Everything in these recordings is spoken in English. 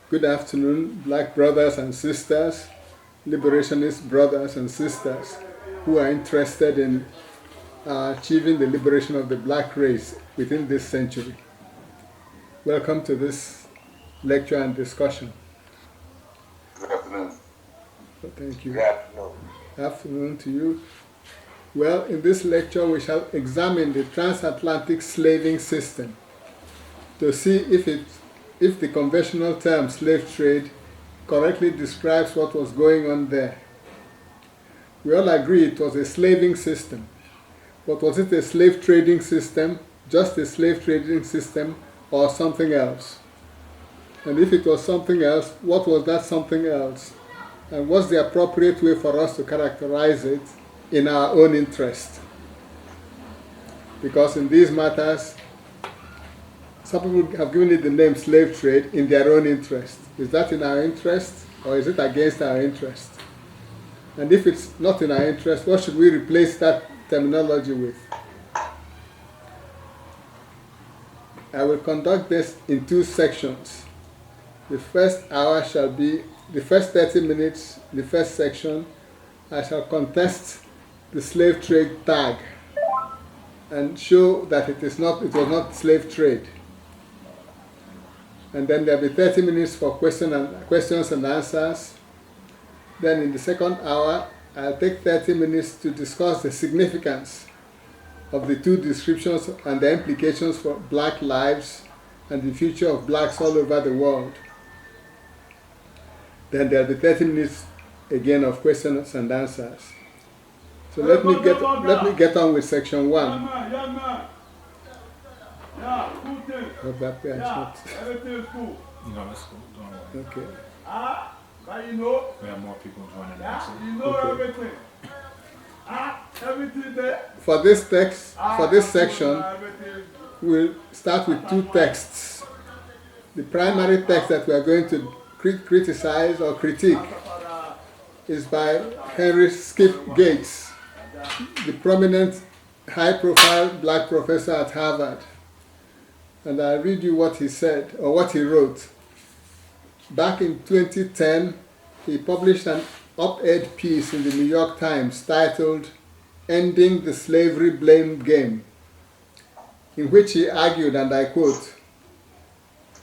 Good afternoon, black brothers and sisters, liberationist brothers and sisters who are interested in achieving the liberation of the black race within this century. Welcome to this lecture and discussion. Good afternoon. Thank you. Good afternoon. Afternoon to you. Well, in this lecture we shall examine the transatlantic slaving system to see if the conventional term slave trade correctly describes what was going on there. We all agree it was a slaving system. But was it a slave trading system, just a slave trading system, or something else? And if it was something else, what was that something else? And what's the appropriate way for us to characterize it in our own interest? Because in these matters, some people have given it the name slave trade in their own interest. Is that in our interest, or is it against our interest? And if it's not in our interest, what should we replace that terminology with? I will conduct this in two sections. The first hour shall be, the first 30 minutes, the first section, I shall contest the slave trade tag and show that it was not slave trade. And then there will be 30 minutes for questions and answers. Then in the second hour, I'll take 30 minutes to discuss the significance of the two descriptions and the implications for black lives and the future of blacks all over the world. Then there'll be 30 minutes again of questions and answers. So let me get on with section 1. Hope that way everything is cool. It's cool. Don't worry. Okay. But We have more people joining yeah, us. you know Okay. everything. Everything there. For this section, Everything. we'll start with two texts. The primary text that we are going to criticize or critique is by Henry Skip Gates, the prominent high-profile black professor at Harvard. And I'll read you what he said, or what he wrote. Back in 2010, he published an op-ed piece in the New York Times titled "Ending the Slavery Blame Game," in which he argued, and I quote,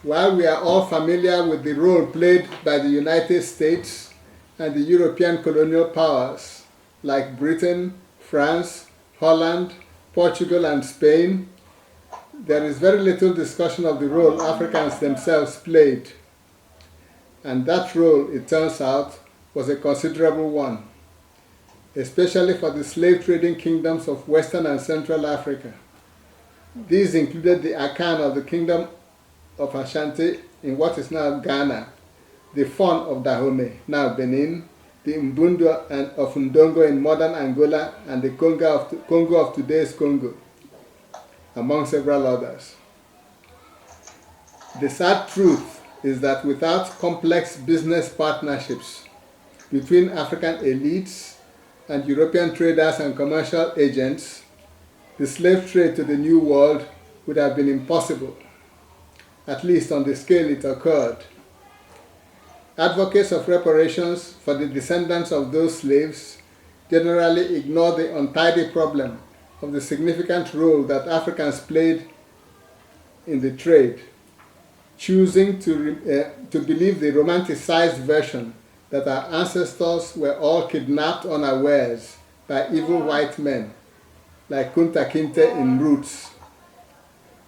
"While we are all familiar with the role played by the United States and the European colonial powers like Britain, France, Holland, Portugal, and Spain, there is very little discussion of the role Africans themselves played. And that role, it turns out, was a considerable one, especially for the slave trading kingdoms of Western and Central Africa. These included the Akan of the Kingdom of Ashanti in what is now Ghana, the Fon of Dahomey, now Benin, the Mbundu of Ndongo in modern Angola, and the Congo of today's Congo, among several others. The sad truth is that without complex business partnerships between African elites and European traders and commercial agents, the slave trade to the New World would have been impossible, at least on the scale it occurred. Advocates of reparations for the descendants of those slaves generally ignore the untidy problem of the significant role that Africans played in the trade, choosing to believe the romanticized version that our ancestors were all kidnapped unawares by evil white men, like Kunta Kinte in Roots.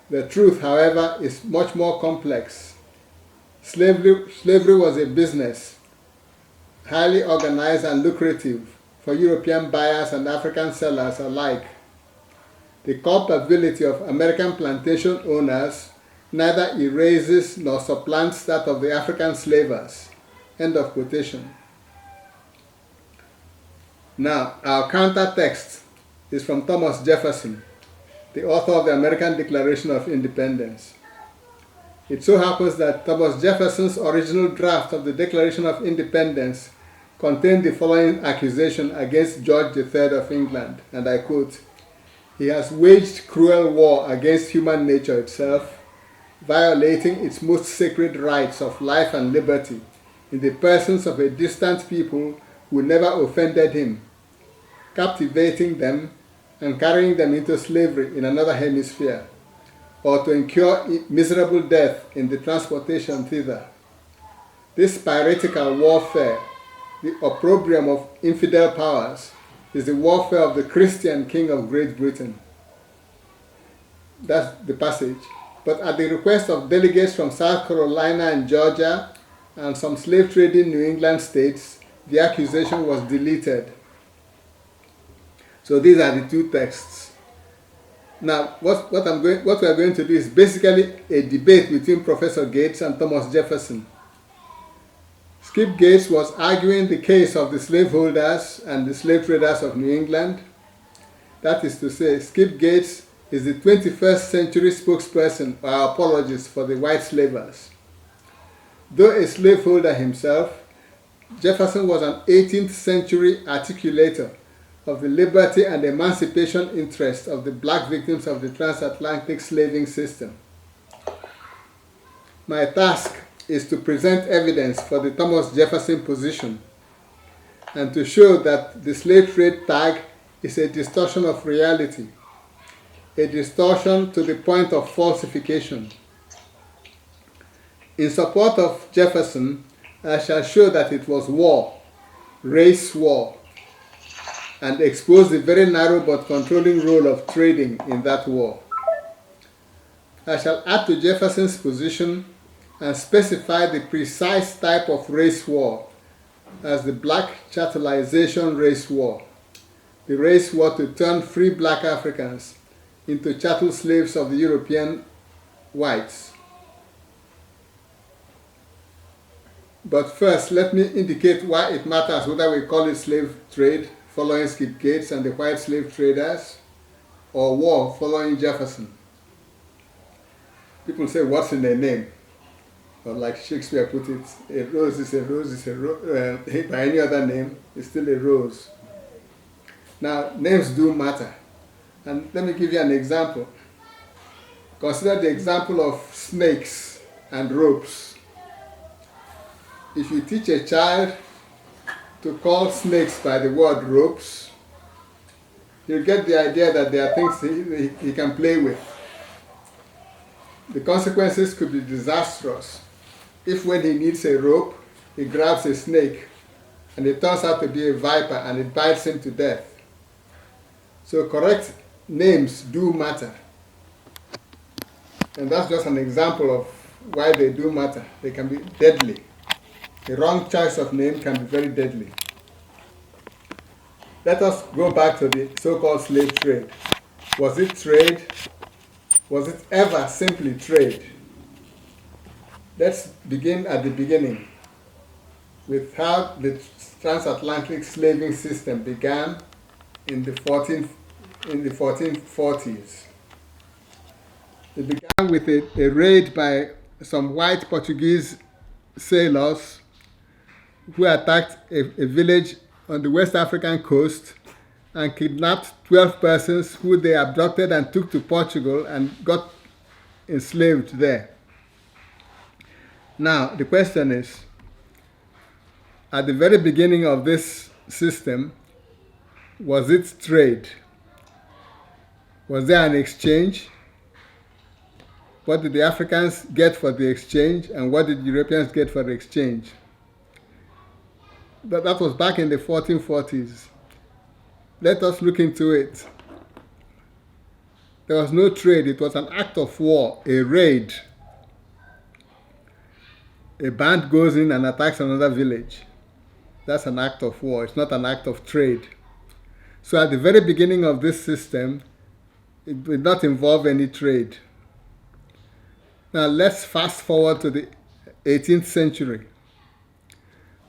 The truth, however, is much more complex. Slavery was a business, highly organized and lucrative for European buyers and African sellers alike. The culpability of American plantation owners neither erases nor supplants that of the African slavers. End of quotation. Now, our counter text is from Thomas Jefferson, the author of the American Declaration of Independence. It so happens that Thomas Jefferson's original draft of the Declaration of Independence contained the following accusation against George III of England, and I quote, "He has waged cruel war against human nature itself violating its most sacred rights of life and liberty in the persons of a distant people who never offended him, captivating them and carrying them into slavery in another hemisphere, or to incur miserable death in the transportation thither. This piratical warfare, the opprobrium of infidel powers, is the warfare of the Christian King of Great Britain. That's the passage. But at the request of delegates from South Carolina and Georgia and some slave-trading New England states, the accusation was deleted. So these are the two texts. Now, what we are going to do is basically a debate between Professor Gates and Thomas Jefferson. Skip Gates was arguing the case of the slaveholders and the slave traders of New England. That is to say, Skip Gates is the 21st century spokesperson or apologist for the white slavers. Though a slaveholder himself, Jefferson was an 18th century articulator of the liberty and emancipation interests of the black victims of the transatlantic slaving system. My task is to present evidence for the Thomas Jefferson position and to show that the slave trade tag is a distortion of reality, a distortion to the point of falsification. In support of Jefferson, I shall show that it was war, race war, and expose the very narrow but controlling role of trading in that war. I shall add to Jefferson's position and specify the precise type of race war as the black chattelization race war, the race war to turn free black Africans into chattel slaves of the European whites. But first, let me indicate why it matters whether we call it slave trade, following Skip Gates and the white slave traders, or war, following Jefferson. People say, what's in a name? Or like Shakespeare put it, a rose is a rose is a rose. By any other name, it's still a rose. Now, names do matter. And let me give you an example. Consider the example of snakes and ropes. If you teach a child to call snakes by the word ropes, you get the idea that there are things he can play with. The consequences could be disastrous. If when he needs a rope, he grabs a snake and it turns out to be a viper and it bites him to death. So correct names do matter. And that's just an example of why they do matter. They can be deadly. A wrong choice of name can be very deadly. Let us go back to the so-called slave trade. Was it trade? Was it ever simply trade? Let's begin at the beginning with how the transatlantic slaving system began in the 1440s. It began with a raid by some white Portuguese sailors who attacked a village on the West African coast and kidnapped 12 persons who they abducted and took to Portugal and got enslaved there. Now, the question is, at the very beginning of this system, was it trade? Was there an exchange? What did the Africans get for the exchange, and what did Europeans get for the exchange? But that was back in the 1440s. Let us look into it. There was no trade. It was an act of war, a raid. A band goes in and attacks another village. That's an act of war. It's not an act of trade. So at the very beginning of this system, it did not involve any trade. Now let's fast forward to the 18th century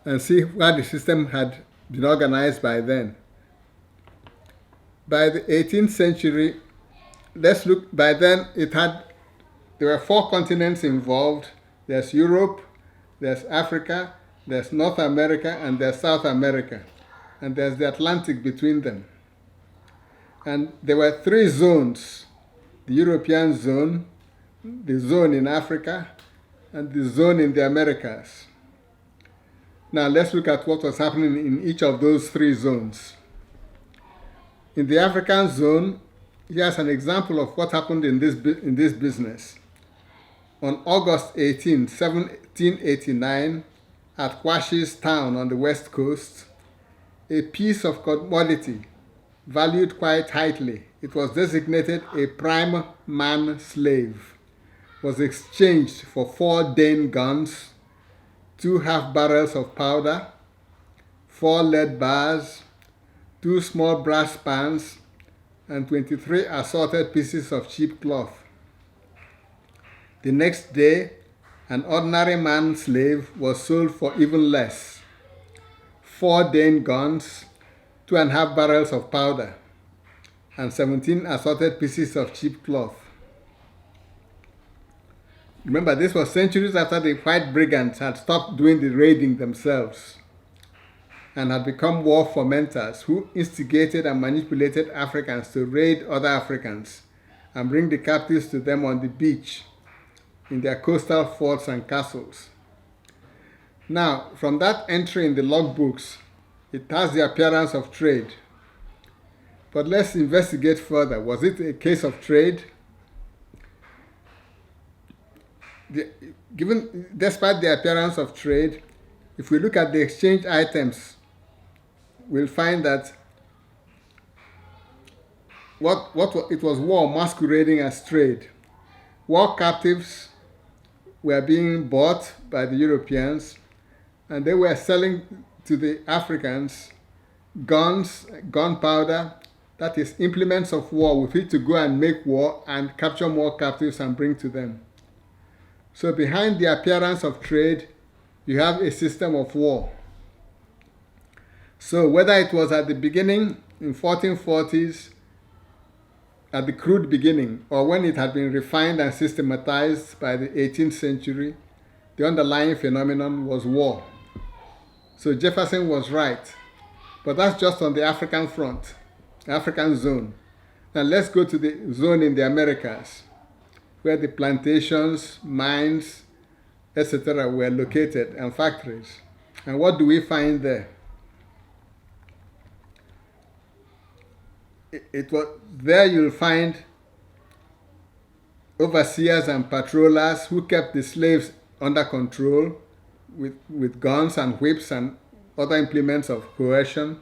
and see how the system had been organized by then. By the 18th century, by then there were 4 continents involved. There's Europe, there's Africa, there's North America, and there's South America. And there's the Atlantic between them. And there were 3 zones: the European zone, the zone in Africa, and the zone in the Americas. Now let's look at what was happening in each of those three zones. In the African zone, here's an example of what happened in this business. On August 18, 1789, at Kwashi's town on the west coast, a piece of commodity valued quite highly, it was designated a prime man slave, was exchanged for 4 Dane guns, 2 half barrels of powder, 4 lead bars, 2 small brass pans, and 23 assorted pieces of cheap cloth. The next day, an ordinary man slave was sold for even less: 4 Dane guns, 2.5 barrels of powder, and 17 assorted pieces of cheap cloth. Remember, this was centuries after the white brigands had stopped doing the raiding themselves and had become war fomenters who instigated and manipulated Africans to raid other Africans and bring the captives to them on the beach in their coastal forts and castles. Now, from that entry in the logbooks, it has the appearance of trade. But let's investigate further. Was it a case of trade? Despite the appearance of trade, if we look at the exchange items, we'll find that it was war masquerading as trade. War captives were being bought by the Europeans, and they were selling to the Africans guns, gunpowder, that is, implements of war with which to go and make war and capture more captives and bring to them. So behind the appearance of trade, you have a system of war. So whether it was at the beginning, in 1440s, at the crude beginning, or when it had been refined and systematized by the 18th century, the underlying phenomenon was war. So Jefferson was right. But that's just on the African front, the African zone. Now let's go to the zone in the Americas, where the plantations, mines, etc. were located, and factories. And what do we find there? There you'll find overseers and patrollers who kept the slaves under control with guns and whips and other implements of coercion.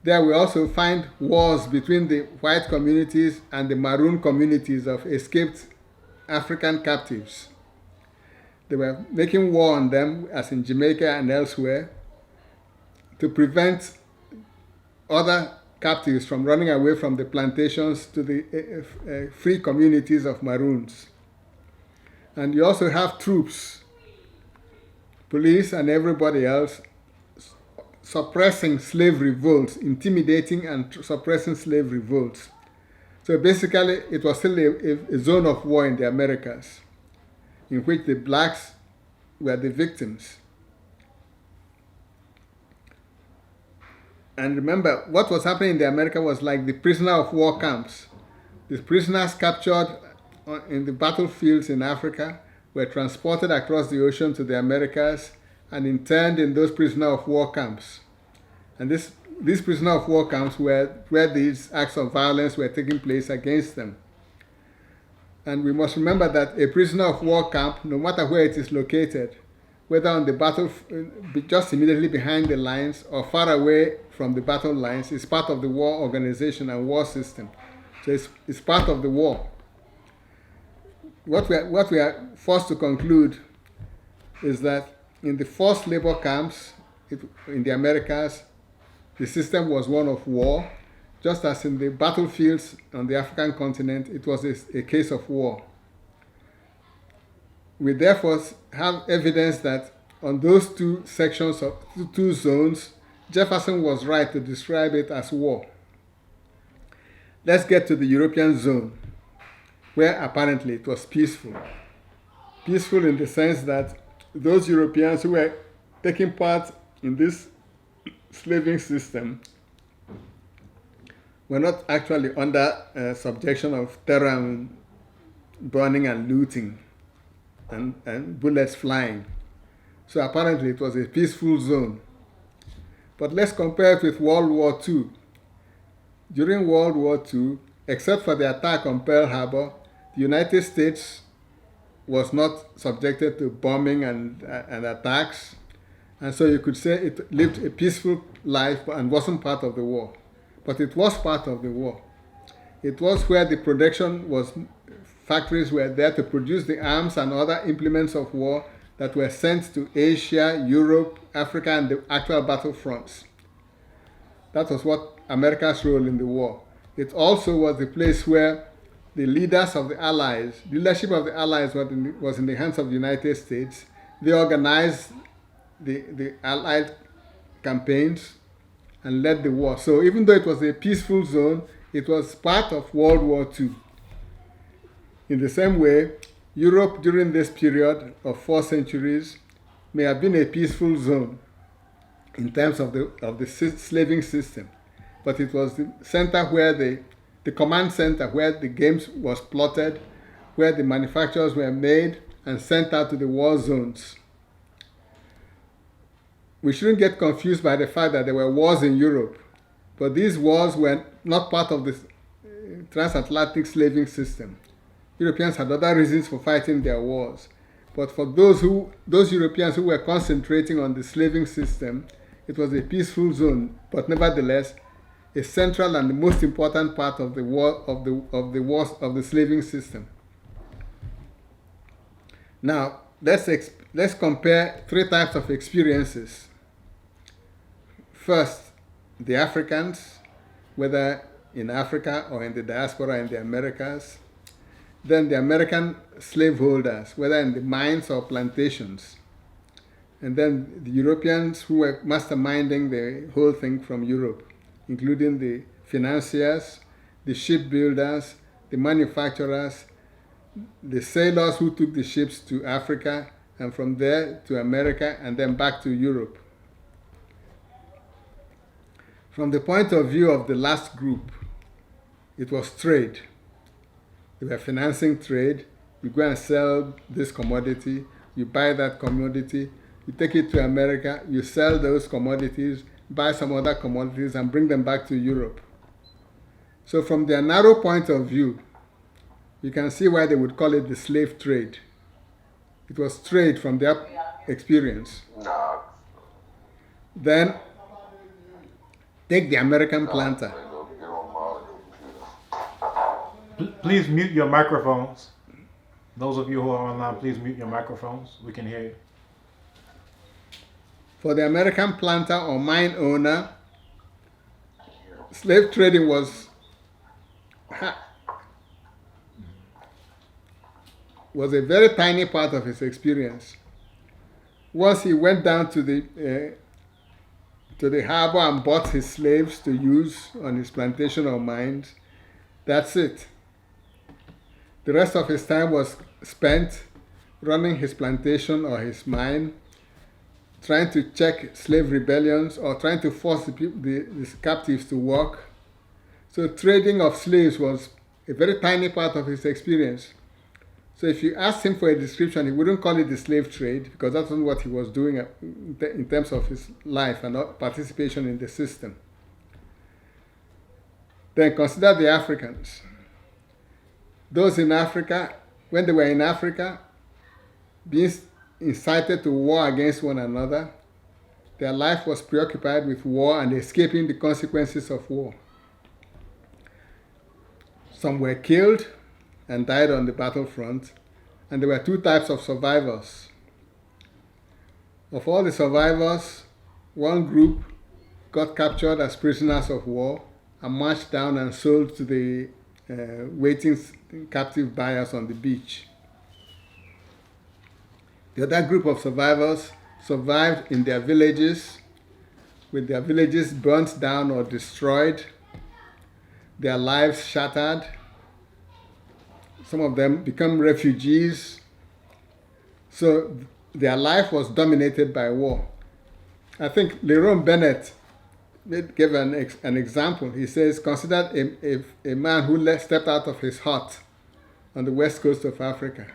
There we also find wars between the white communities and the maroon communities of escaped African captives. They were making war on them, as in Jamaica and elsewhere, to prevent other captives from running away from the plantations to the free communities of maroons. And you also have troops, police and everybody else, suppressing slave revolts, intimidating and suppressing slave revolts. So basically, it was still a zone of war in the Americas, in which the blacks were the victims. And remember, what was happening in the America was like the prisoner of war camps. The prisoners captured in the battlefields in Africa were transported across the ocean to the Americas and interned in those prisoner of war camps. And these prisoner of war camps were where these acts of violence were taking place against them. And we must remember that a prisoner of war camp, no matter where it is located, whether on the battlefield, just immediately behind the lines or far away from the battle lines, is part of the war organization and war system. So it's part of the war. What we are forced to conclude is that in the forced labor camps in the Americas, the system was one of war, just as in the battlefields on the African continent, it was a case of war. We therefore have evidence that on those two sections of two zones, Jefferson was right to describe it as war. Let's get to the European zone, where apparently it was peaceful. Peaceful in the sense that those Europeans who were taking part in this slaving system were not actually under subjection of terror burning and looting and bullets flying. So apparently it was a peaceful zone. But let's compare it with World War II. During World War II, except for the attack on Pearl Harbor, the United States was not subjected to bombing and attacks. And so you could say it lived a peaceful life and wasn't part of the war. But it was part of the war. It was where the production was, factories were there to produce the arms and other implements of war that were sent to Asia, Europe, Africa, and the actual battlefronts. That was what America's role in the war. It also was the place where the leaders of the Allies, the leadership of the Allies was in the hands of the United States. They organized the Allied campaigns and led the war. So even though it was a peaceful zone, it was part of World War II. In the same way, Europe during this period of 4 centuries may have been a peaceful zone in terms of the slaving system, but it was the center where the command center where the games was plotted, where the manufactures were made and sent out to the war zones. We shouldn't get confused by the fact that there were wars in Europe, but these wars were not part of the transatlantic slaving system. Europeans had other reasons for fighting their wars. But for those Europeans who were concentrating on the slaving system, it was a peaceful zone, but nevertheless, a central and the most important part of the war of the slaving system. Now, let's compare 3 types of experiences. First, the Africans, whether in Africa or in the diaspora in the Americas. Then the American slaveholders, whether in the mines or plantations. And then the Europeans who were masterminding the whole thing from Europe, including the financiers, the shipbuilders, the manufacturers, the sailors who took the ships to Africa, and from there to America, and then back to Europe. From the point of view of the last group, it was trade. They were financing trade. You go and sell this commodity, you buy that commodity, you take it to America, you sell those commodities, buy some other commodities, and bring them back to Europe. So from their narrow point of view, you can see why they would call it the slave trade. It was trade from their experience. Then, take the American planter. Please mute your microphones. Those of you who are online, please mute your microphones. We can hear you. For the American planter or mine owner, slave trading was a very tiny part of his experience. Once he went down to the harbor and bought his slaves to use on his plantation or mines, that's it. The rest of his time was spent running his plantation or his mine, trying to check slave rebellions or trying to force the captives to work. So trading of slaves was a very tiny part of his experience. So if you asked him for a description, he wouldn't call it the slave trade because that's not what he was doing in terms of his life and participation in the system. Then consider the Africans. Those in Africa, when they were in Africa, being incited to war against one another, their life was preoccupied with war and escaping the consequences of war. Some were killed and died on the battlefront, and there were 2 types of survivors. Of all the survivors, one group got captured as prisoners of war and marched down and sold to the waiting captive buyers on the beach. The other group of survivors survived in their villages, with their villages burnt down or destroyed, their lives shattered. Some of them become refugees. So their life was dominated by war. I think Lerone Bennett gave an example. He says, consider a man who stepped out of his hut on the west coast of Africa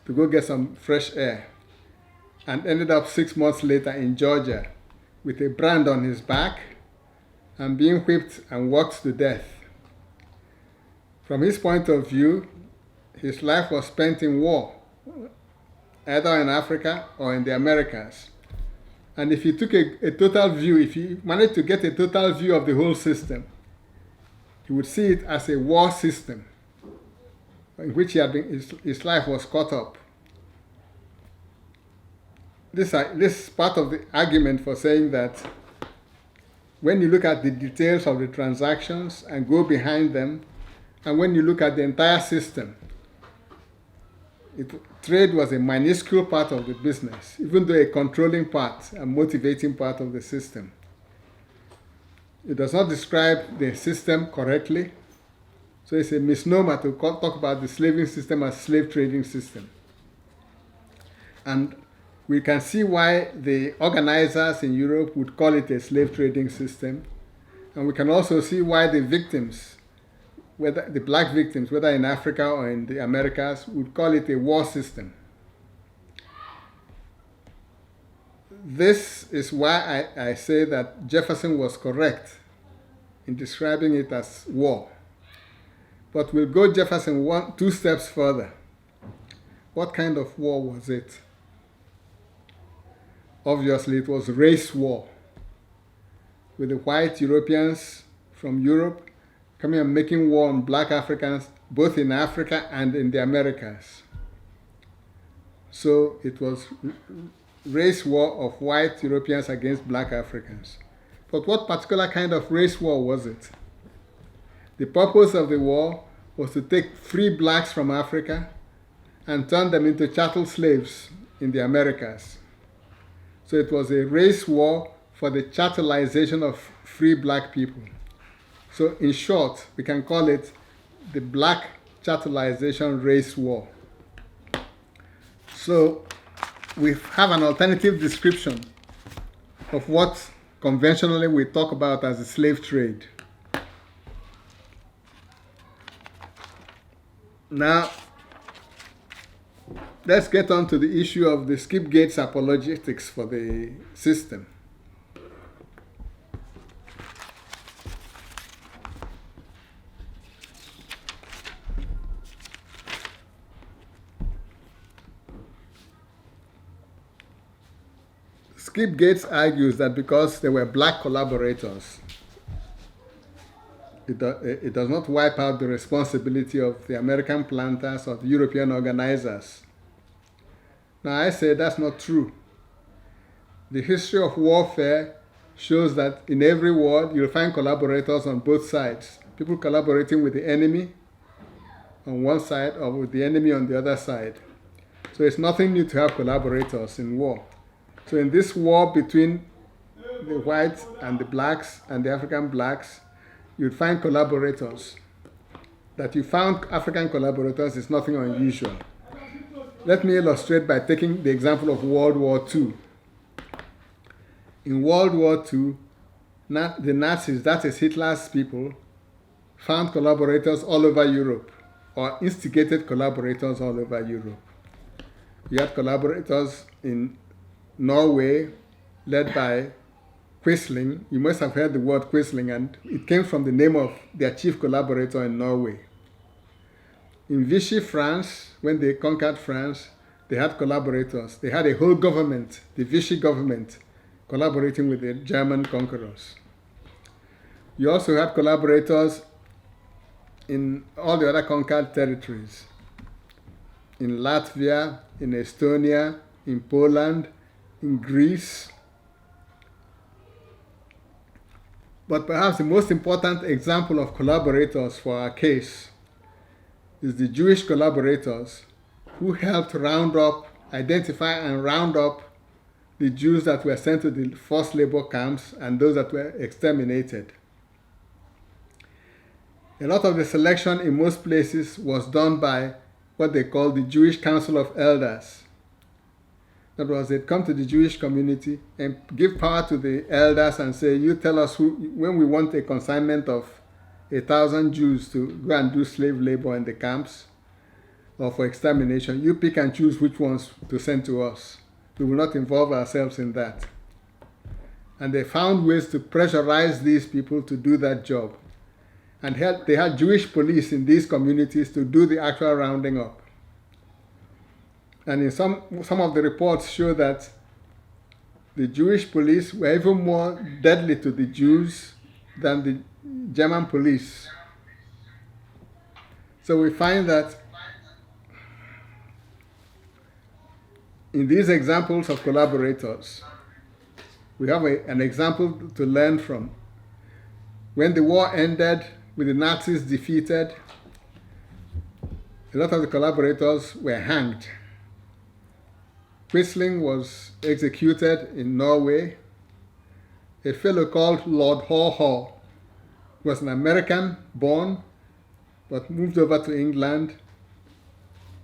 to go get some fresh air, and ended up 6 months later in Georgia with a brand on his back and being whipped and worked to death. From his point of view, his life was spent in war, either in Africa or in the Americas. And if he took a total view, if he managed to get a total view of the whole system, he would see it as a war system in which his life was caught up. This is part of the argument for saying that when you look at the details of the transactions and go behind them, and when you look at the entire system, trade was a minuscule part of the business, even though a controlling part and motivating part of the system. It does not describe the system correctly, so it's a misnomer to talk about the slaving system as slave trading system. And we can see why the organizers in Europe would call it a slave trading system, and we can also see why the victims, whether the black victims, whether in Africa or in the Americas, would call it a war system. This is why I say that Jefferson was correct in describing it as war. But we'll go Jefferson 2 steps further. What kind of war was it? Obviously, it was race war, with the white Europeans from Europe coming and making war on black Africans, both in Africa and in the Americas. So it was race war of white Europeans against black Africans. But what particular kind of race war was it? The purpose of the war was to take free blacks from Africa and turn them into chattel slaves in the Americas. So it was a race war for the chattelization of free black people. So in short, we can call it the black chattelization race war. So we have an alternative description of what conventionally we talk about as the slave trade. Now, let's get on to the issue of the Skip Gates apologetics for the system. Skip Gates argues that because there were black collaborators, it does not wipe out the responsibility of the American planters or the European organizers. Now, I say that's not true. The history of warfare shows that in every war, you'll find collaborators on both sides. People collaborating with the enemy on one side or with the enemy on the other side. So it's nothing new to have collaborators in war. So in this war between the whites and the blacks and the African blacks, you'd find collaborators. That you found African collaborators is nothing unusual. Let me illustrate by taking the example of World War II. In World War II, the Nazis, that is Hitler's people, found collaborators all over Europe, or instigated collaborators all over Europe. You had collaborators in Norway, led by Quisling. You must have heard the word Quisling, and it came from the name of their chief collaborator in Norway. In Vichy France, when they conquered France, they had collaborators. They had a whole government, the Vichy government, collaborating with the German conquerors. You also had collaborators in all the other conquered territories. In Latvia, in Estonia, in Poland, in Greece. But perhaps the most important example of collaborators for our case is the Jewish collaborators who helped identify and round up the Jews that were sent to the forced labor camps and those that were exterminated. A lot of the selection in most places was done by what they call the Jewish Council of Elders. That was, they'd come to the Jewish community and give power to the elders and say, you tell us when we want a consignment of 1,000 Jews to go and do slave labor in the camps, or for extermination. You pick and choose which ones to send to us. We will not involve ourselves in that. And they found ways to pressurize these people to do that job. And they had Jewish police in these communities to do the actual rounding up. And in some of the reports show that the Jewish police were even more deadly to the Jews than the German police. So we find that in these examples of collaborators, we have an example to learn from. When the war ended with the Nazis defeated, a lot of the collaborators were hanged. Quisling was executed in Norway. A fellow called Lord Haw Haw was an American born, but moved over to England,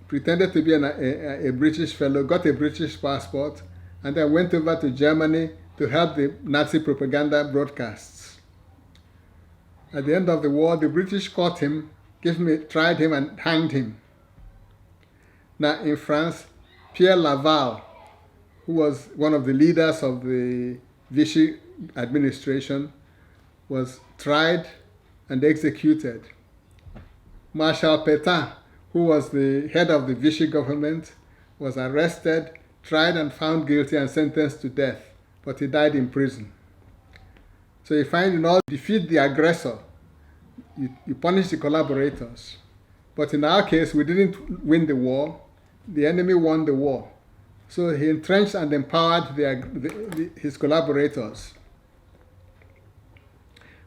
pretended to be a British fellow, got a British passport, and then went over to Germany to help the Nazi propaganda broadcasts. At the end of the war, the British caught him, tried him, and hanged him. Now in France, Pierre Laval, who was one of the leaders of the Vichy administration, was tried and executed. Marshal Pétain, who was the head of the Vichy government, was arrested, tried and found guilty and sentenced to death, but he died in prison. So you find in order to defeat the aggressor, you punish the collaborators. But in our case, we didn't win the war. The enemy won the war. So he entrenched and empowered his collaborators.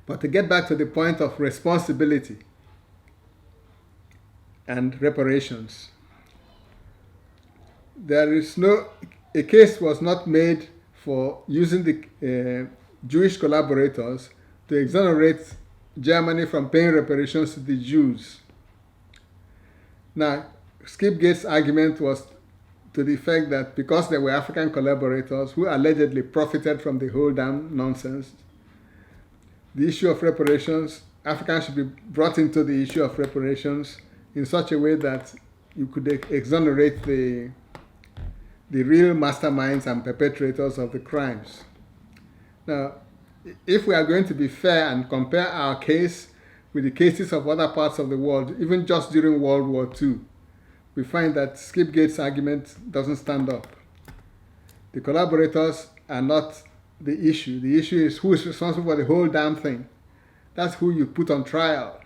But to get back to the point of responsibility and reparations, a case was not made for using the Jewish collaborators to exonerate Germany from paying reparations to the Jews. Now, Skip Gates' argument was to the effect that because they were African collaborators who allegedly profited from the whole damn nonsense, the issue of reparations, Africans should be brought into the issue of reparations in such a way that you could exonerate the real masterminds and perpetrators of the crimes. Now, if we are going to be fair and compare our case with the cases of other parts of the world, even just during World War II, we find that Skip Gates' argument doesn't stand up. The collaborators are not the issue. The issue is who is responsible for the whole damn thing. That's who you put on trial.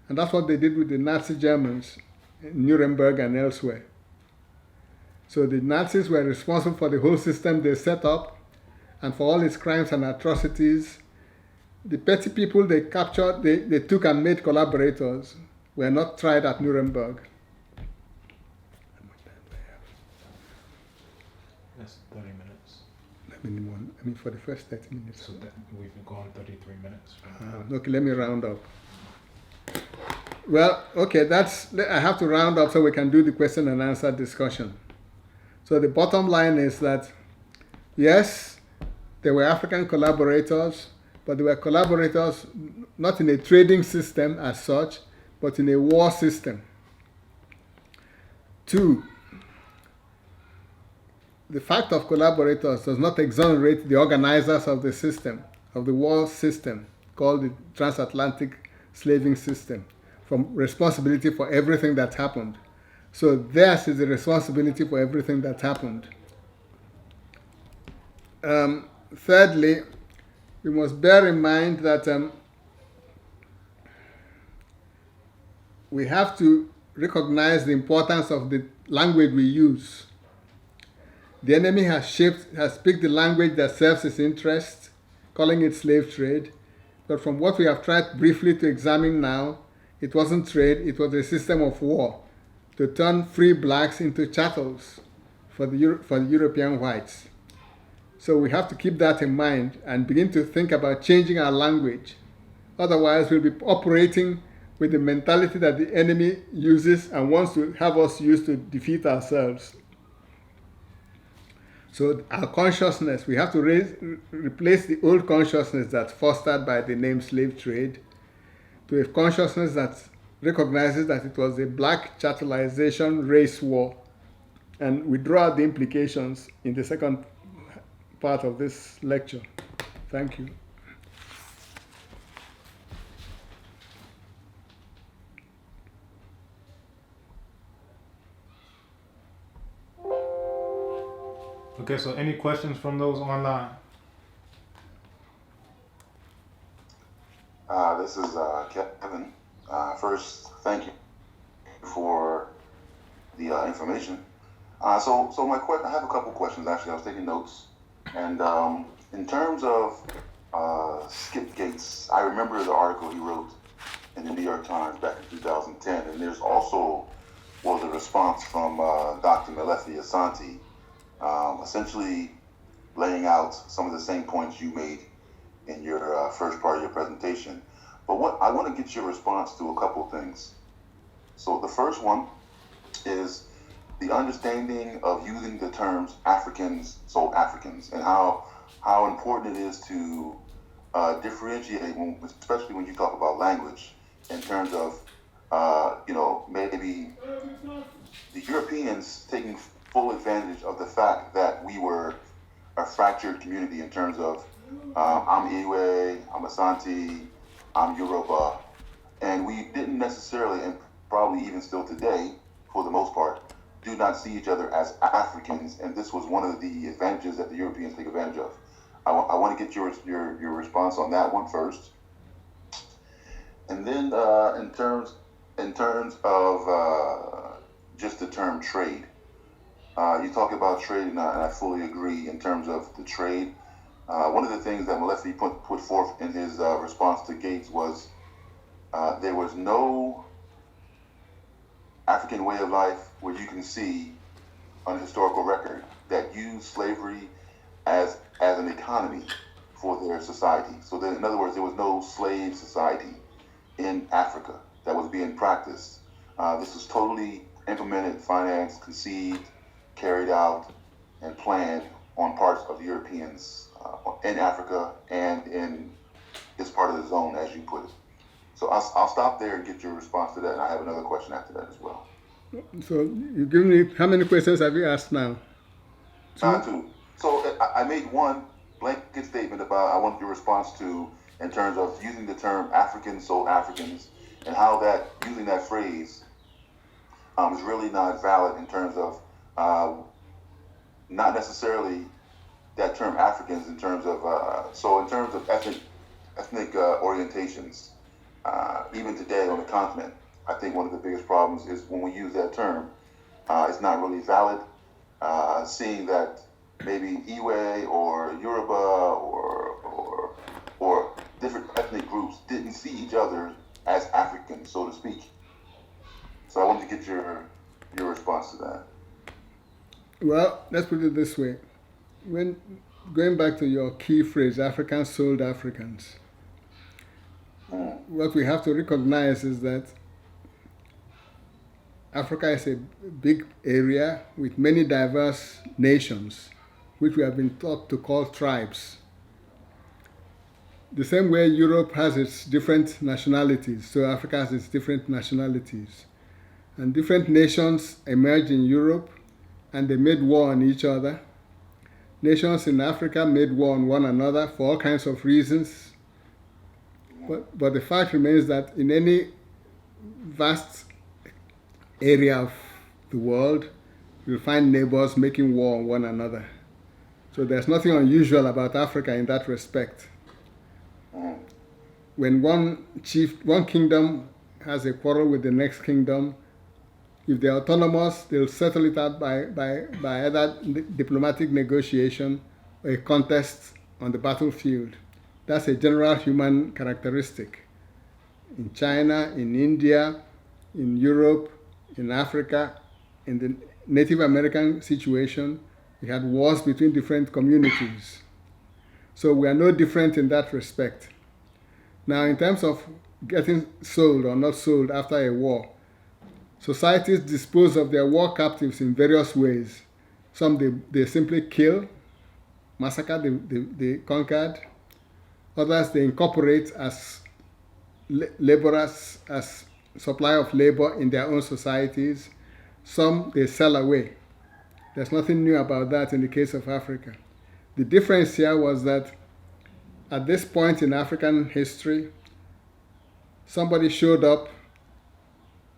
And that's what they did with the Nazi Germans in Nuremberg and elsewhere. So the Nazis were responsible for the whole system they set up and for all its crimes and atrocities. The petty people they captured, they took and made collaborators, were not tried at Nuremberg. That's 30 minutes. I mean, for the first 30 minutes. So we've been going 33 minutes. Okay, let me round up. Well, okay, I have to round up so we can do the question and answer discussion. So the bottom line is that, yes, there were African collaborators, but they were collaborators not in a trading system as such, but in a war system. 2, the fact of collaborators does not exonerate the organizers of the system, of the war system, called the transatlantic slaving system, from responsibility for everything that happened. So theirs is the responsibility for everything that happened. Thirdly, we must bear in mind that we have to recognize the importance of the language we use. The enemy has picked the language that serves its interest, calling it slave trade. But from what we have tried briefly to examine now, it wasn't trade, it was a system of war to turn free blacks into chattels for the European whites. So we have to keep that in mind and begin to think about changing our language. Otherwise, we'll be operating with the mentality that the enemy uses and wants to have us use to defeat ourselves. So our consciousness, we have to replace the old consciousness that's fostered by the name slave trade to a consciousness that recognizes that it was a black chattelization race war, and we draw out the implications in the second part of this lecture. Thank you. Okay, so any questions from those online? This is Kevin. First, thank you for the information. So my I have a couple questions actually. I was taking notes, and in terms of Skip Gates, I remember the article he wrote in the New York Times back in 2010, and there's also was a response from Dr. Melefi Asante, essentially laying out some of the same points you made in your first part of your presentation. But what I want to get your response to a couple things. So the first one is the understanding of using the terms Africans, so Africans, and how important it is to differentiate, especially when you talk about language, in terms of maybe the Europeans taking full advantage of the fact that we were a fractured community in terms of I'm Iwe, I'm Asante, I'm Yoruba, and we didn't necessarily, and probably even still today, for the most part, do not see each other as Africans, and this was one of the advantages that the Europeans take advantage of. I want to get your response on that one first, and then in terms of just the term trade, you talk about trade, and I fully agree in terms of the trade. One of the things that Melefi put forth in his response to Gates was there was no African way of life where you can see on historical record that used slavery as an economy for their society. So that, in other words, there was no slave society in Africa that was being practiced. This was totally implemented, financed, conceived, carried out, and planned on parts of the Europeans in Africa and in this part of the zone, as you put it. So I'll stop there and get your response to that, and I have another question after that as well. So you give me, how many questions have you asked now? Two. So I made one blanket statement about I want your response to in terms of using the term Africans, so Africans, and how that using that phrase is really not valid in terms of not necessarily that term Africans in terms of in terms of ethnic orientations. Even today on the continent, I think one of the biggest problems is when we use that term, it's not really valid. Seeing that maybe Iwe or Yoruba or different ethnic groups didn't see each other as Africans, so to speak. So I wanted to get your response to that. Well, let's put it this way. When going back to your key phrase, Africans sold Africans, what we have to recognize is that Africa is a big area with many diverse nations, which we have been taught to call tribes. The same way Europe has its different nationalities, so Africa has its different nationalities. And different nations emerged in Europe, and they made war on each other. Nations in Africa made war on one another for all kinds of reasons. But the fact remains that in any vast area of the world, you'll find neighbors making war on one another. So there's nothing unusual about Africa in that respect. When one kingdom has a quarrel with the next kingdom, if they're autonomous, they'll settle it out by either diplomatic negotiation or a contest on the battlefield. That's a general human characteristic. In China, in India, in Europe, in Africa, in the Native American situation, we had wars between different communities. So we are no different in that respect. Now, in terms of getting sold or not sold after a war, societies dispose of their war captives in various ways. Some they simply kill, massacre the conquered. Others they incorporate as laborers, as supply of labor in their own societies. Some they sell away. There's nothing new about that in the case of Africa. The difference here was that at this point in African history, somebody showed up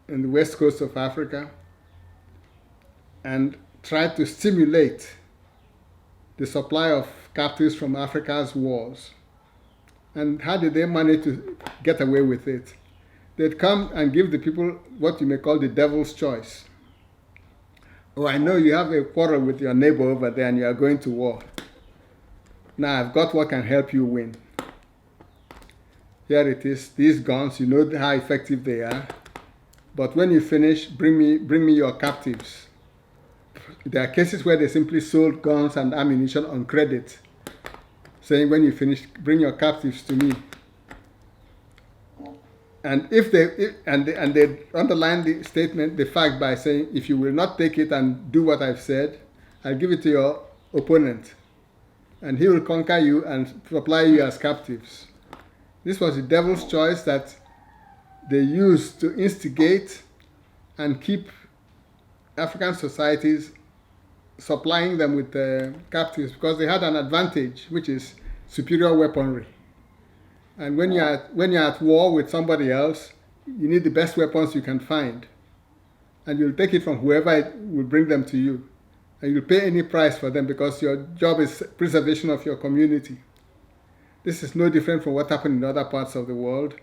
in the west coast of Africa and tried to stimulate the supply of captives from Africa's wars. And how did they manage to get away with it? They'd come and give the people what you may call the devil's choice. Oh, I know you have a quarrel with your neighbor over there and you are going to war. Now I've got what can help you win. Here it is, these guns, you know how effective they are. But when you finish, bring me your captives. There are cases where they simply sold guns and ammunition on credit, saying when you finish, bring your captives to me. And they underline the statement, the fact by saying, if you will not take it and do what I've said, I'll give it to your opponent. And he will conquer you and supply you as captives. This was the devil's choice that they used to instigate and keep African societies supplying them with captives, because they had an advantage, which is superior weaponry. And when you're at war with somebody else, you need the best weapons you can find. And you'll take it from whoever will bring them to you. And you'll pay any price for them because your job is preservation of your community. This is no different from what happened in other parts of the world,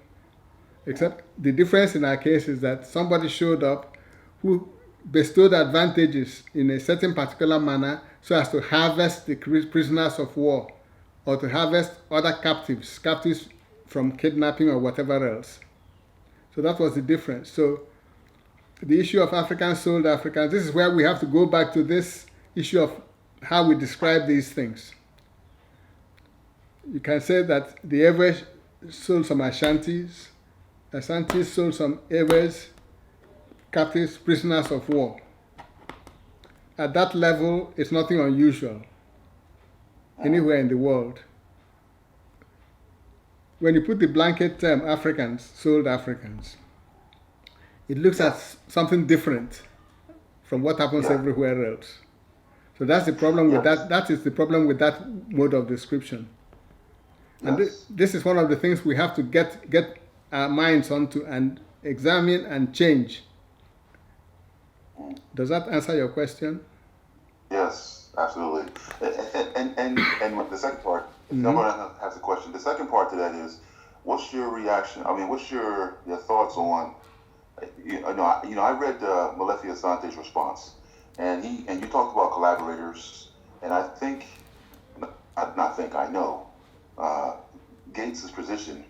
except the difference in our case is that somebody showed up who bestowed advantages in a certain particular manner so as to harvest the prisoners of war or to harvest other captives from kidnapping or whatever else. So that was the difference. So the issue of Africans sold Africans, this is where we have to go back to this issue of how we describe these things. You can say that the Ewes sold some Ashantis, Ashantis sold some Ewes, captives, prisoners of war. At that level, it's nothing unusual anywhere in the world. When you put the blanket term Africans, sold Africans, it looks at something different from what happens everywhere else. So that's the problem with that. That is the problem with that mode of description. And this is one of the things we have to get our minds onto and examine and change. Does that answer your question? Yes, absolutely. And the second part, if nobody has a question, the second part to that is, what's your reaction? I mean, what's your thoughts on? I read Molefi Asante's response, and you talked about collaborators, and I think, I know, Gates's position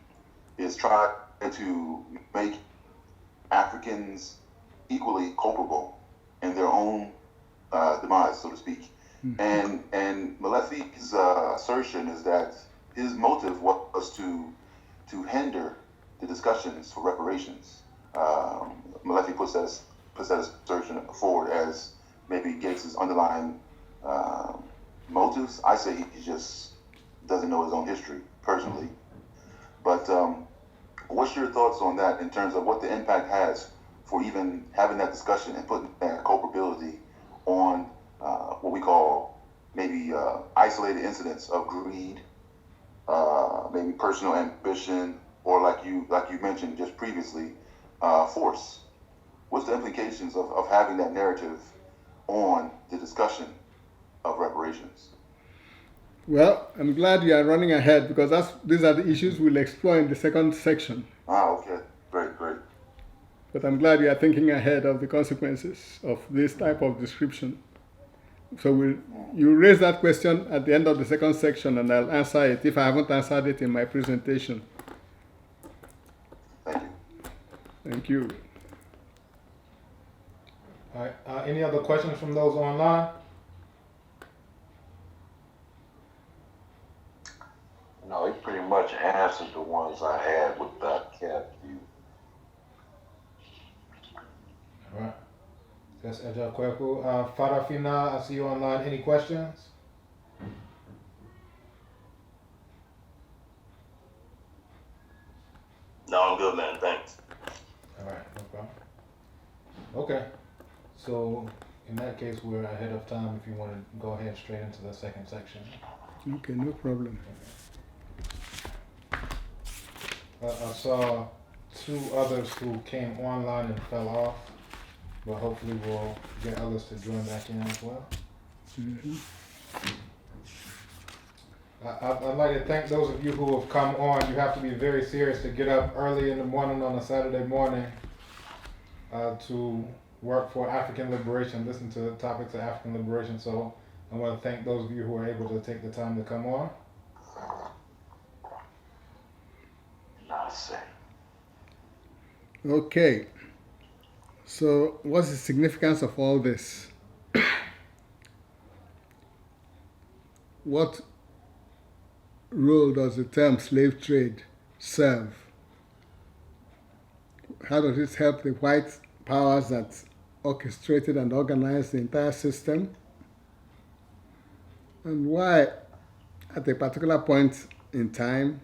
is trying to make Africans equally culpable in their own demise, so to speak. And Molefi's assertion is that his motive was to hinder the discussions for reparations. Molefi puts that assertion forward as maybe Gates's underlying motives. I say he just doesn't know his own history personally. But what's your thoughts on that in terms of what the impact has for even having that discussion and putting that culpability on what we call maybe isolated incidents of greed, maybe personal ambition, or like you mentioned just previously, force? What's the implications of having that narrative on the discussion of reparations? Well, I'm glad you are running ahead because these are the issues we'll explore in the second section. Okay. Great. But I'm glad you are thinking ahead of the consequences of this type of description. So you raise that question at the end of the second section and I'll answer it if I haven't answered it in my presentation. Thank you. Thank you. All right. Any other questions from those online? No, he pretty much answered the ones I had with that cat view. All right. That's Eja Kweku. Farafina, I see you online. Any questions? No, I'm good, man. Thanks. All right. Okay. So in that case, we're ahead of time if you want to go ahead straight into the second section. Okay, no problem. I saw two others who came online and fell off, but hopefully we'll get others to join back in as well. Mhm. I'd like to thank those of you who have come on. You have to be very serious to get up early in the morning on a Saturday morning to work for African liberation, listen to the topics of African liberation. So I want to thank those of you who are able to take the time to come on. Nonsense. Okay. So, what's the significance of all this? What role does the term slave trade serve? How does it help the white powers that orchestrated and organized the entire system? And why, at a particular point in time,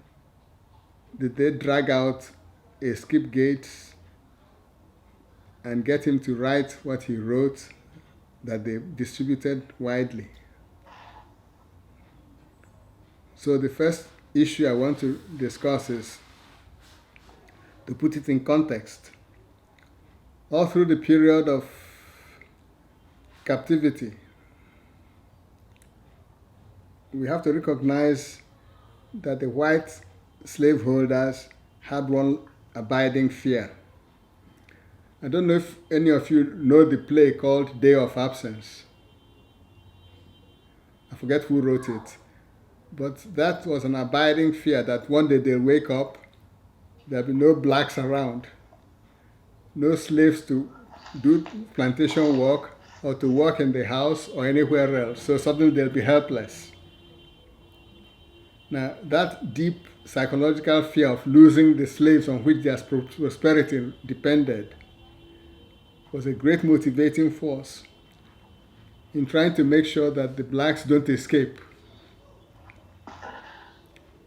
did they drag out a Skip Gates and get him to write what he wrote that they distributed widely? So the first issue I want to discuss is to put it in context. All through the period of captivity, we have to recognize that the white slaveholders had one abiding fear. I don't know if any of you know the play called Day of Absence. I forget who wrote it. But that was an abiding fear that one day they'll wake up, there'll be no blacks around, no slaves to do plantation work or to work in the house or anywhere else. So suddenly they'll be helpless. Now, that deep psychological fear of losing the slaves on which their prosperity depended was a great motivating force in trying to make sure that the blacks don't escape.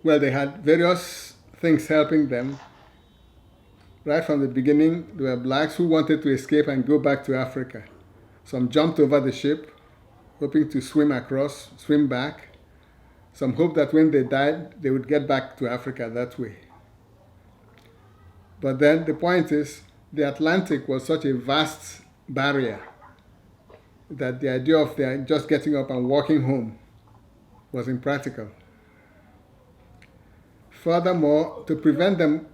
Well, they had various things helping them. Right from the beginning, there were blacks who wanted to escape and go back to Africa. Some jumped over the ship, hoping to swim across, swim back. Some hoped that when they died, they would get back to Africa that way. But then the point is, the Atlantic was such a vast barrier that the idea of their just getting up and walking home was impractical. Furthermore, to prevent them,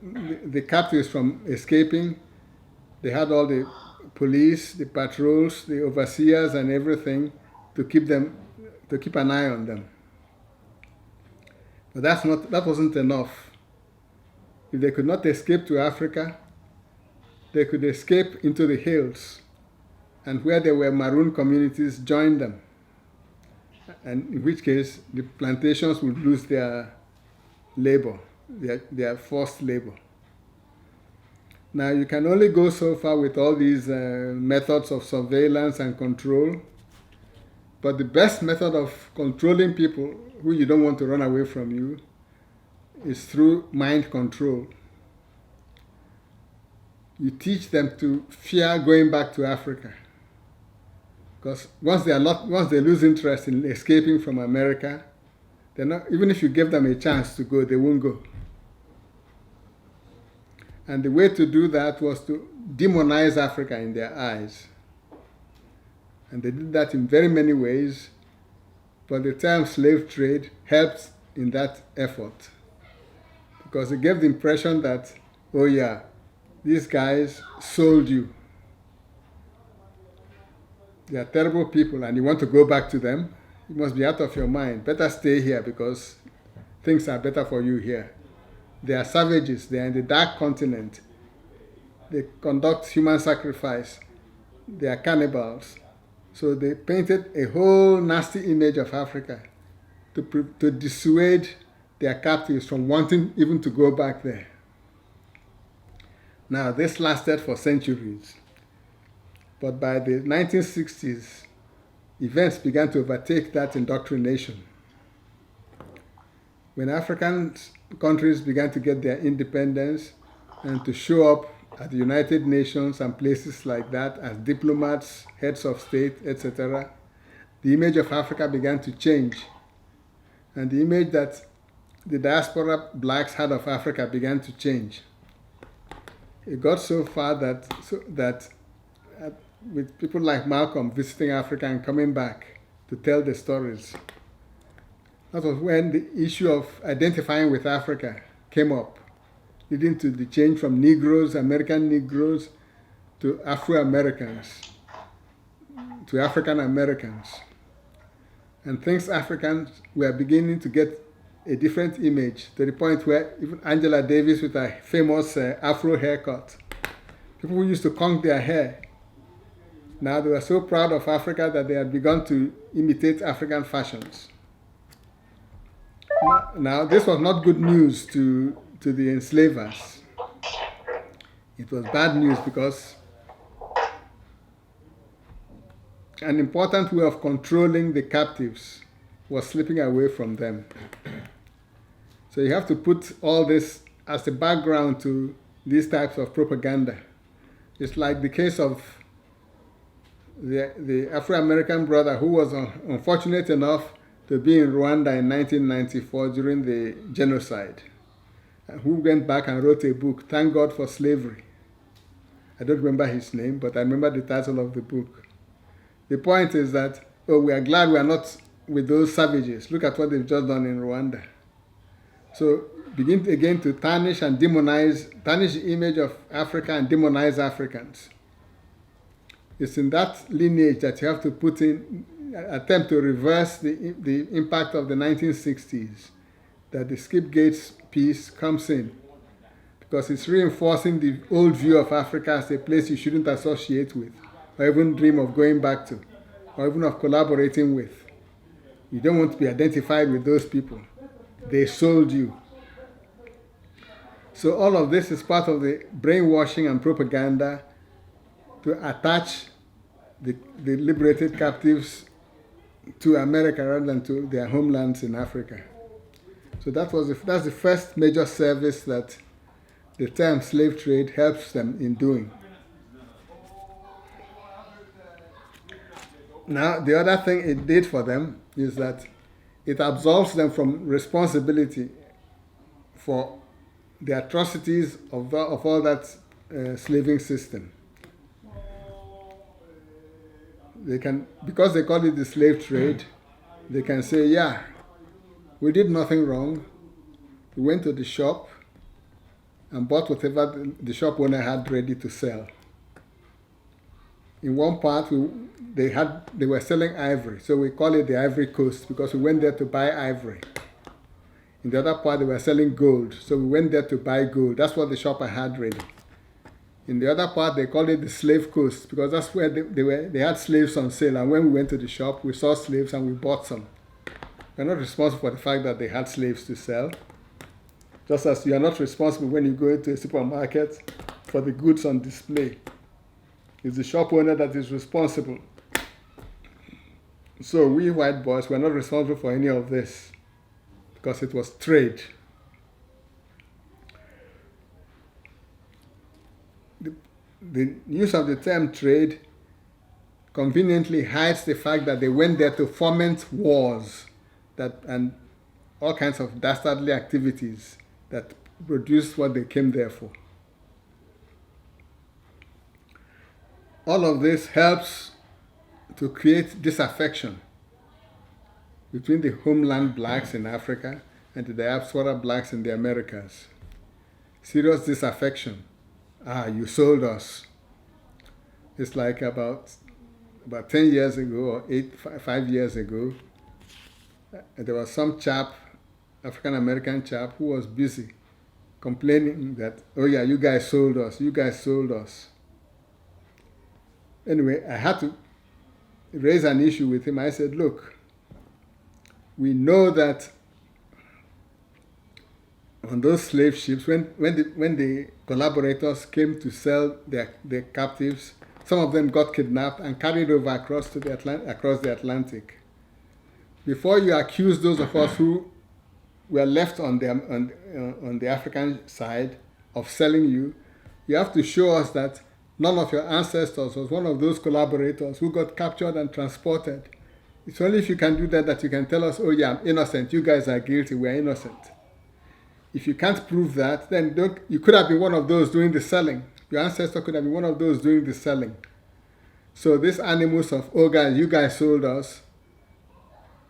the captives from escaping, they had all the police, the patrols, the overseers, and everything to keep an eye on them. But that wasn't enough. If they could not escape to Africa, they could escape into the hills, and where there were maroon communities, join them. And in which case, the plantations would lose their labor, their forced labor. Now, you can only go so far with all these methods of surveillance and control, but the best method of controlling people who you don't want to run away from you is through mind control. You teach them to fear going back to Africa, because once they lose interest in escaping from America, they're not, even if you give them a chance to go, they won't go. And the way to do that was to demonize Africa in their eyes. And they did that in very many ways, but the term slave trade helped in that effort, because it gave the impression that, oh yeah, these guys sold you. They are terrible people and you want to go back to them. You must be out of your mind. Better stay here because things are better for you here. They are savages. They are in the dark continent. They conduct human sacrifice. They are cannibals. So they painted a whole nasty image of Africa to dissuade their captives from wanting even to go back there. Now, this lasted for centuries. But by the 1960s, events began to overtake that indoctrination. When African countries began to get their independence and to show up at the United Nations and places like that as diplomats, heads of state, etc., the image of Africa began to change. And the image that the diaspora blacks had of Africa began to change. It got so far that with people like Malcolm visiting Africa and coming back to tell the stories, that was when the issue of identifying with Africa came up, leading to the change from Negroes, American Negroes, to Afro-Americans, to African Americans. And things Africans were beginning to get a different image, to the point where even Angela Davis with her famous Afro haircut, people who used to conk their hair, now they were so proud of Africa that they had begun to imitate African fashions. Now this was not good news to the enslavers. It was bad news because an important way of controlling the captives was slipping away from them. So you have to put all this as a background to these types of propaganda. It's like the case of the Afro-American brother who was unfortunate enough to be in Rwanda in 1994 during the genocide, and who went back and wrote a book, Thank God for Slavery. I don't remember his name, but I remember the title of the book. The point is that, we are glad we are not with those savages. Look at what they've just done in Rwanda. So begin again to tarnish and demonize, tarnish the image of Africa and demonize Africans. It's in that lineage that you have to put in, attempt to reverse the impact of the 1960s, that the Skip Gates piece comes in, because it's reinforcing the old view of Africa as a place you shouldn't associate with, or even dream of going back to, or even of collaborating with. You don't want to be identified with those people. They sold you. So all of this is part of the brainwashing and propaganda to attach the liberated captives to America rather than to their homelands in Africa. So that's the first major service that the term slave trade helps them in doing. Now, the other thing it did for them is that it absolves them from responsibility for the atrocities of all that slaving system. They can, because they call it the slave trade, they can say, yeah, we did nothing wrong. We went to the shop and bought whatever the shop owner had ready to sell. In one part, they were selling ivory, so we call it the Ivory Coast because we went there to buy ivory. In the other part, they were selling gold, so we went there to buy gold. That's what the shopper had ready. In the other part, they called it the Slave Coast because that's where they had slaves on sale. And when we went to the shop, we saw slaves and we bought some. We're not responsible for the fact that they had slaves to sell. Just as you are not responsible when you go into a supermarket for the goods on display. It's the shop owner that is responsible. So we white boys were not responsible for any of this because it was trade. The use of the term trade conveniently hides the fact that they went there to foment wars and all kinds of dastardly activities that produced what they came there for. All of this helps to create disaffection between the homeland blacks in Africa and the diaspora blacks in the Americas. Serious disaffection. You sold us. It's like about 10 years ago or 5 years ago, there was some chap, African-American chap, who was busy complaining that, oh yeah, you guys sold us, you guys sold us. Anyway, I had to raise an issue with him. I said, look, we know that on those slave ships, when the collaborators came to sell their captives, some of them got kidnapped and carried over across the Atlantic. Before you accuse those of us who were left on the African side of selling you, You have to show us that none of your ancestors was one of those collaborators who got captured and transported. It's only if you can do that that you can tell us, oh yeah, I'm innocent, you guys are guilty, we're innocent. If you can't prove that, then you could have been one of those doing the selling. Your ancestor could have been one of those doing the selling. So this animus of, oh guys, you guys sold us,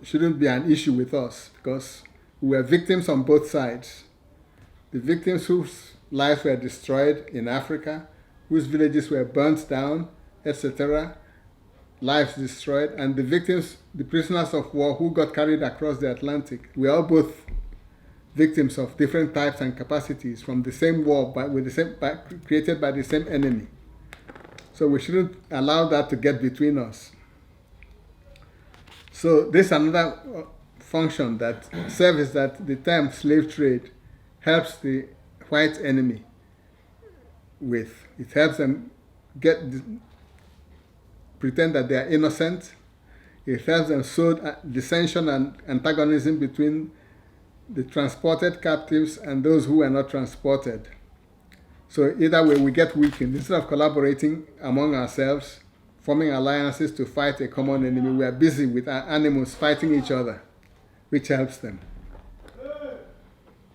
shouldn't be an issue with us, because we were victims on both sides. The victims whose lives were destroyed in Africa, whose villages were burnt down, etc., lives destroyed, and the victims, the prisoners of war who got carried across the Atlantic. We are both victims of different types and capacities from the same war, created by the same enemy. So we shouldn't allow that to get between us. So this is another function that serves, that the term slave trade helps the white enemy with. It helps them pretend that they are innocent. It helps them sow dissension and antagonism between the transported captives and those who were not transported. So either way we get weakened. Instead of collaborating among ourselves, forming alliances to fight a common enemy, we are busy with our animals fighting each other, which helps them.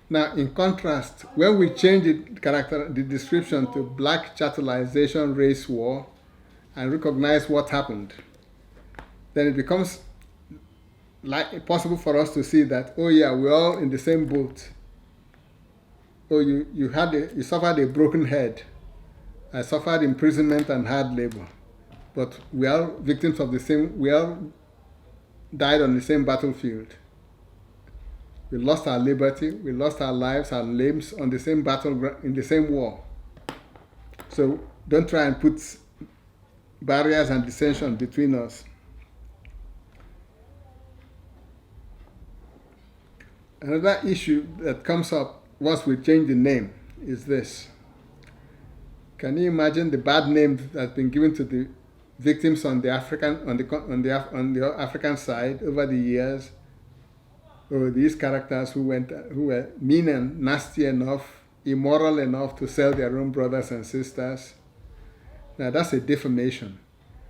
Now, in contrast, when we change the description to black chattelization race war and recognize what happened, then it becomes possible for us to see that, oh yeah, we're all in the same boat. Oh, you suffered a broken head. I suffered imprisonment and hard labor. But we are victims of we all died on the same battlefield. We lost our liberty, we lost our lives, our limbs on the same battleground, in the same war. So don't try and put barriers and dissension between us. Another issue that comes up once we change the name is this. Can you imagine the bad name that's been given to the victims on the African side over the years? Or these characters who were mean and nasty enough, immoral enough to sell their own brothers and sisters. Now that's a defamation.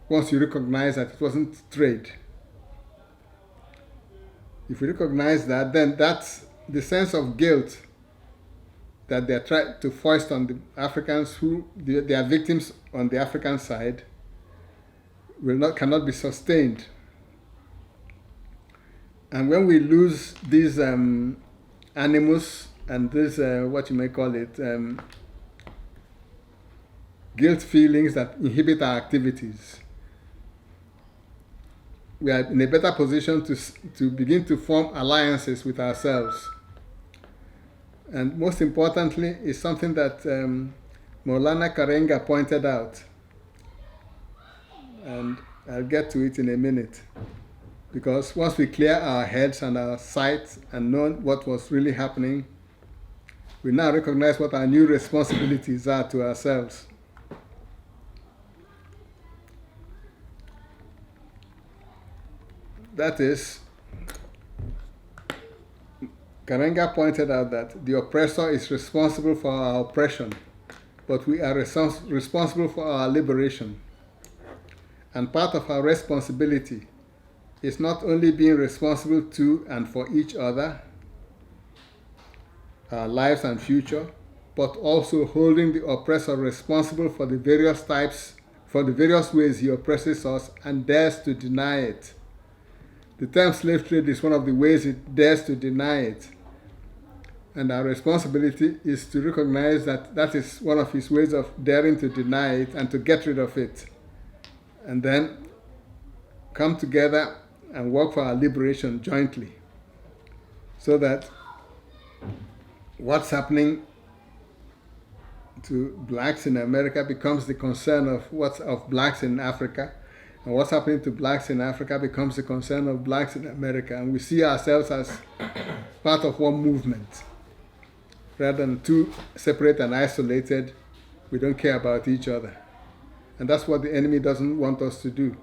Once you recognize that it wasn't trade. If you recognize that, then that's the sense of guilt that they're trying to foist on the Africans they are victims on the African side cannot be sustained. And when we lose these animus and this, what you may call it, guilt feelings that inhibit our activities, we are in a better position to begin to form alliances with ourselves. And most importantly is something that Maulana Karenga pointed out. And I'll get to it in a minute. Because once we clear our heads and our sight and know what was really happening, we now recognize what our new responsibilities are to ourselves. That is, Karenga pointed out that the oppressor is responsible for our oppression, but we are responsible for our liberation. And part of our responsibility is not only being responsible to and for each other, our lives and future, but also holding the oppressor responsible for the various ways he oppresses us and dares to deny it. The term slave trade is one of the ways it dares to deny it. And our responsibility is to recognize that that is one of his ways of daring to deny it and to get rid of it. And then come together and work for our liberation jointly. So that what's happening to blacks in America becomes the concern of blacks in Africa. And what's happening to blacks in Africa becomes the concern of blacks in America. And we see ourselves as part of one movement. Rather than two separate and isolated, we don't care about each other. And that's what the enemy doesn't want us to do.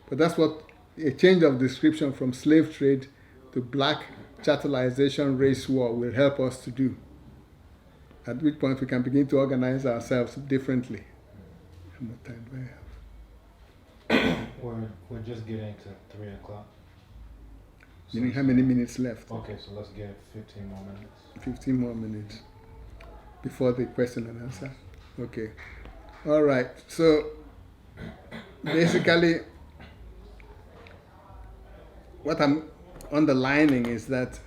But that's what a change of description from slave trade to black chattelization race war will help us to do. at which point we can begin to organize ourselves differently. How much time do I have? We're just getting to 3 o'clock. Meaning how many minutes left? Okay, so let's get 15 more minutes. 15 more minutes before the question and answer. Okay. All right. So basically, what I'm underlining is that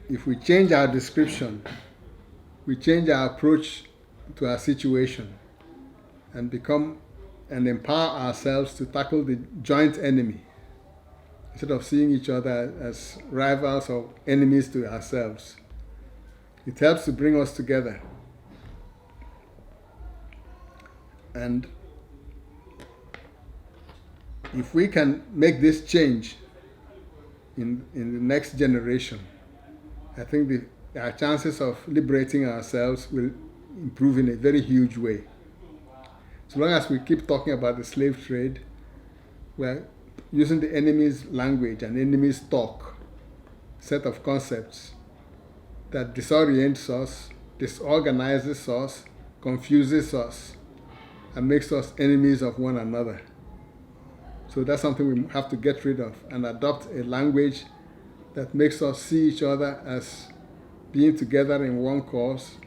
if we change our description, we change our approach to our situation and become and empower ourselves to tackle the joint enemy instead of seeing each other as rivals or enemies to ourselves. It helps to bring us together. And if we can make this change in the next generation, I think our chances of liberating ourselves will improve in a very huge way. So long as we keep talking about the slave trade, we're using the enemy's language and enemy's talk, set of concepts that disorients us, disorganizes us, confuses us, and makes us enemies of one another. So that's something we have to get rid of and adopt a language that makes us see each other as being together in one cause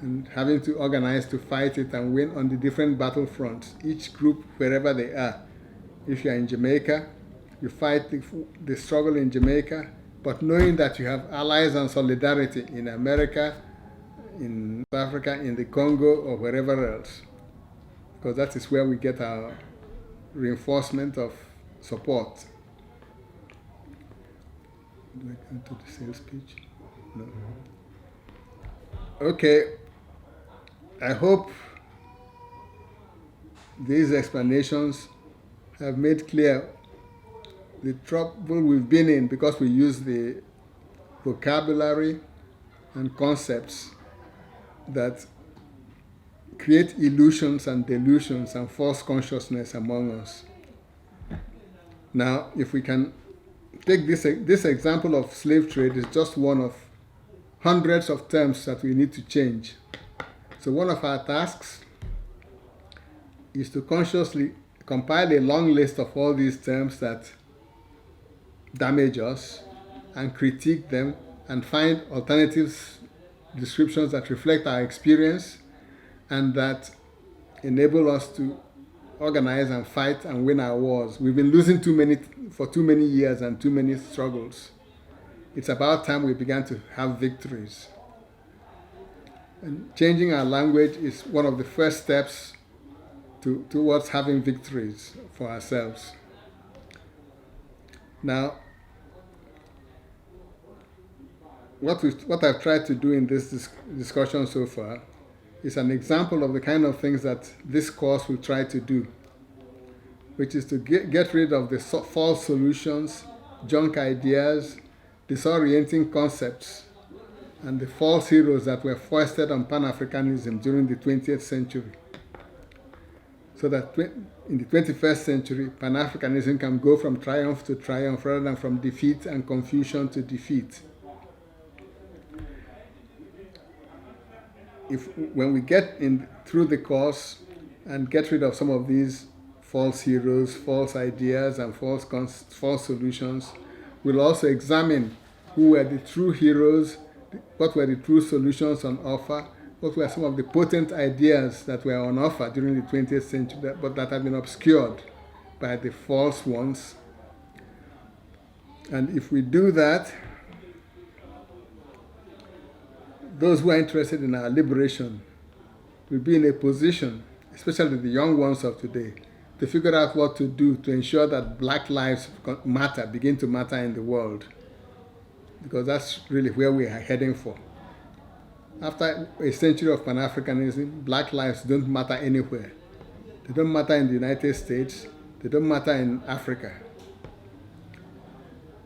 and having to organize to fight it and win on the different battlefronts, each group wherever they are. If you're in Jamaica, you fight the struggle in Jamaica, but knowing that you have allies and solidarity in America, in Africa, in the Congo, or wherever else. Because that is where we get our reinforcement of support. Do I go to the sales pitch? No. Okay. I hope these explanations have made clear the trouble we've been in because we use the vocabulary and concepts that create illusions and delusions and false consciousness among us. Now, if we can take this example of slave trade is just one of hundreds of terms that we need to change. So one of our tasks is to consciously compile a long list of all these terms that damage us and critique them and find alternative descriptions that reflect our experience and that enable us to organize and fight and win our wars. We've been losing for too many years and too many struggles. It's about time we began to have victories. And changing our language is one of the first steps towards having victories for ourselves. Now, what I've tried to do in this discussion so far is an example of the kind of things that this course will try to do, which is to get rid of the false solutions, junk ideas, disorienting concepts, and the false heroes that were foisted on Pan-Africanism during the 20th century. So that in the 21st century, Pan-Africanism can go from triumph to triumph rather than from defeat and confusion to defeat. When we get through the course and get rid of some of these false heroes, false ideas, and false solutions, we'll also examine who were the true heroes, what were the true solutions on offer, what were some of the potent ideas that were on offer during the 20th century, but that have been obscured by the false ones. And if we do that, those who are interested in our liberation will be in a position, especially the young ones of today, to figure out what to do to ensure that black lives begin to matter in the world. Because that's really where we are heading for. After a century of Pan-Africanism, black lives don't matter anywhere. They don't matter in the United States. They don't matter in Africa.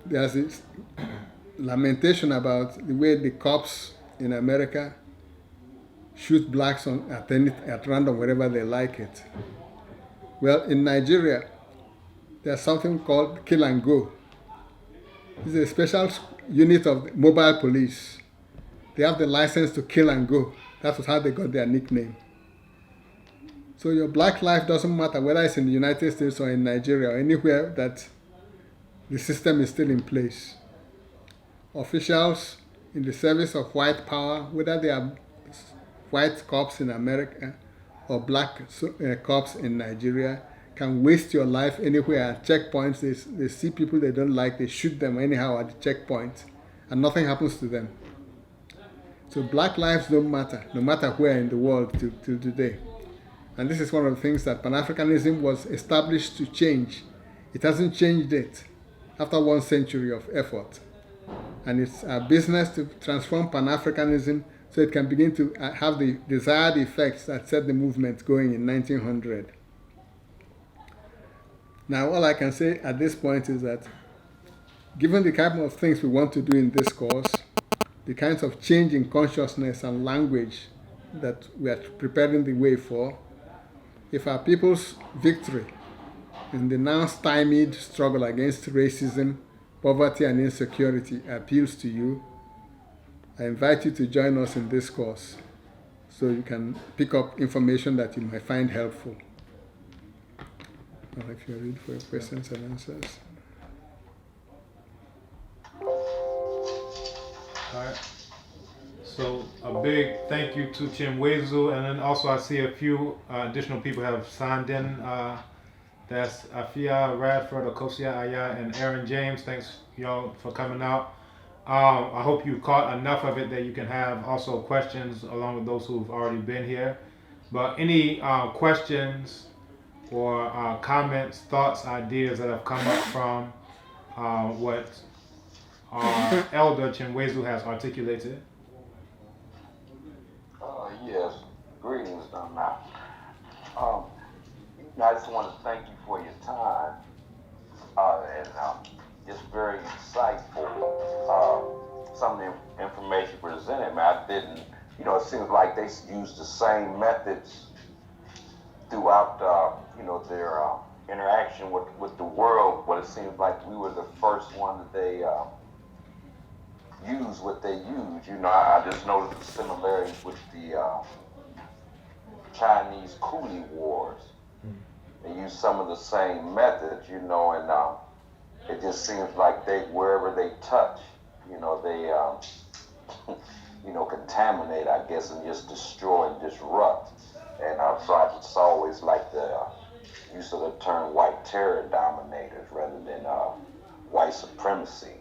There's this lamentation about the way the cops in America shoot blacks at random wherever they like it. Well, in Nigeria, there's something called kill and go. It's a special unit of mobile police They have the license to kill and go. That was how they got their nickname. So your black life doesn't matter whether it's in the United States or in Nigeria or anywhere that the system is still in place. Officials in the service of white power, whether they are white cops in America or black cops in Nigeria, can waste your life anywhere at checkpoints. They see people they don't like, they shoot them anyhow at the checkpoint, and nothing happens to them. So black lives don't matter, no matter where in the world till today. And this is one of the things that Pan-Africanism was established to change. It hasn't changed it after 1 century of effort. And it's our business to transform Pan-Africanism so it can begin to have the desired effects that set the movement going in 1900. Now, all I can say at this point is that given the kind of things we want to do in this course, the kinds of change in consciousness and language that we are preparing the way for, if our people's victory in the now stymied struggle against racism, poverty, and insecurity appeals to you, I invite you to join us in this course so you can pick up information that you might find helpful. Now, if you read for questions and answers. All right. So a big thank you to Chinweizu, and then also I see a few additional people have signed in. That's Afia Radford, Okosia Aya, and Aaron James. Thanks y'all for coming out. I hope you caught enough of it that you can have also questions along with those who've already been here. But any questions or comments, thoughts, ideas that have come up from what our elder Chinweizu has articulated? Yes, greetings, now. I just want to thank you for your time, and it's very insightful. Some of the information presented, man, I didn't, it seems like they use the same methods throughout, their interaction with the world, but it seems like we were the first one that they use what they use. I just noticed the similarities with the Chinese coolie wars. They use some of the same methods, and it just seems like wherever they touch, they contaminate, I guess, and just destroy and disrupt. And so I just always like the use of the term white terror dominators rather than white supremacy.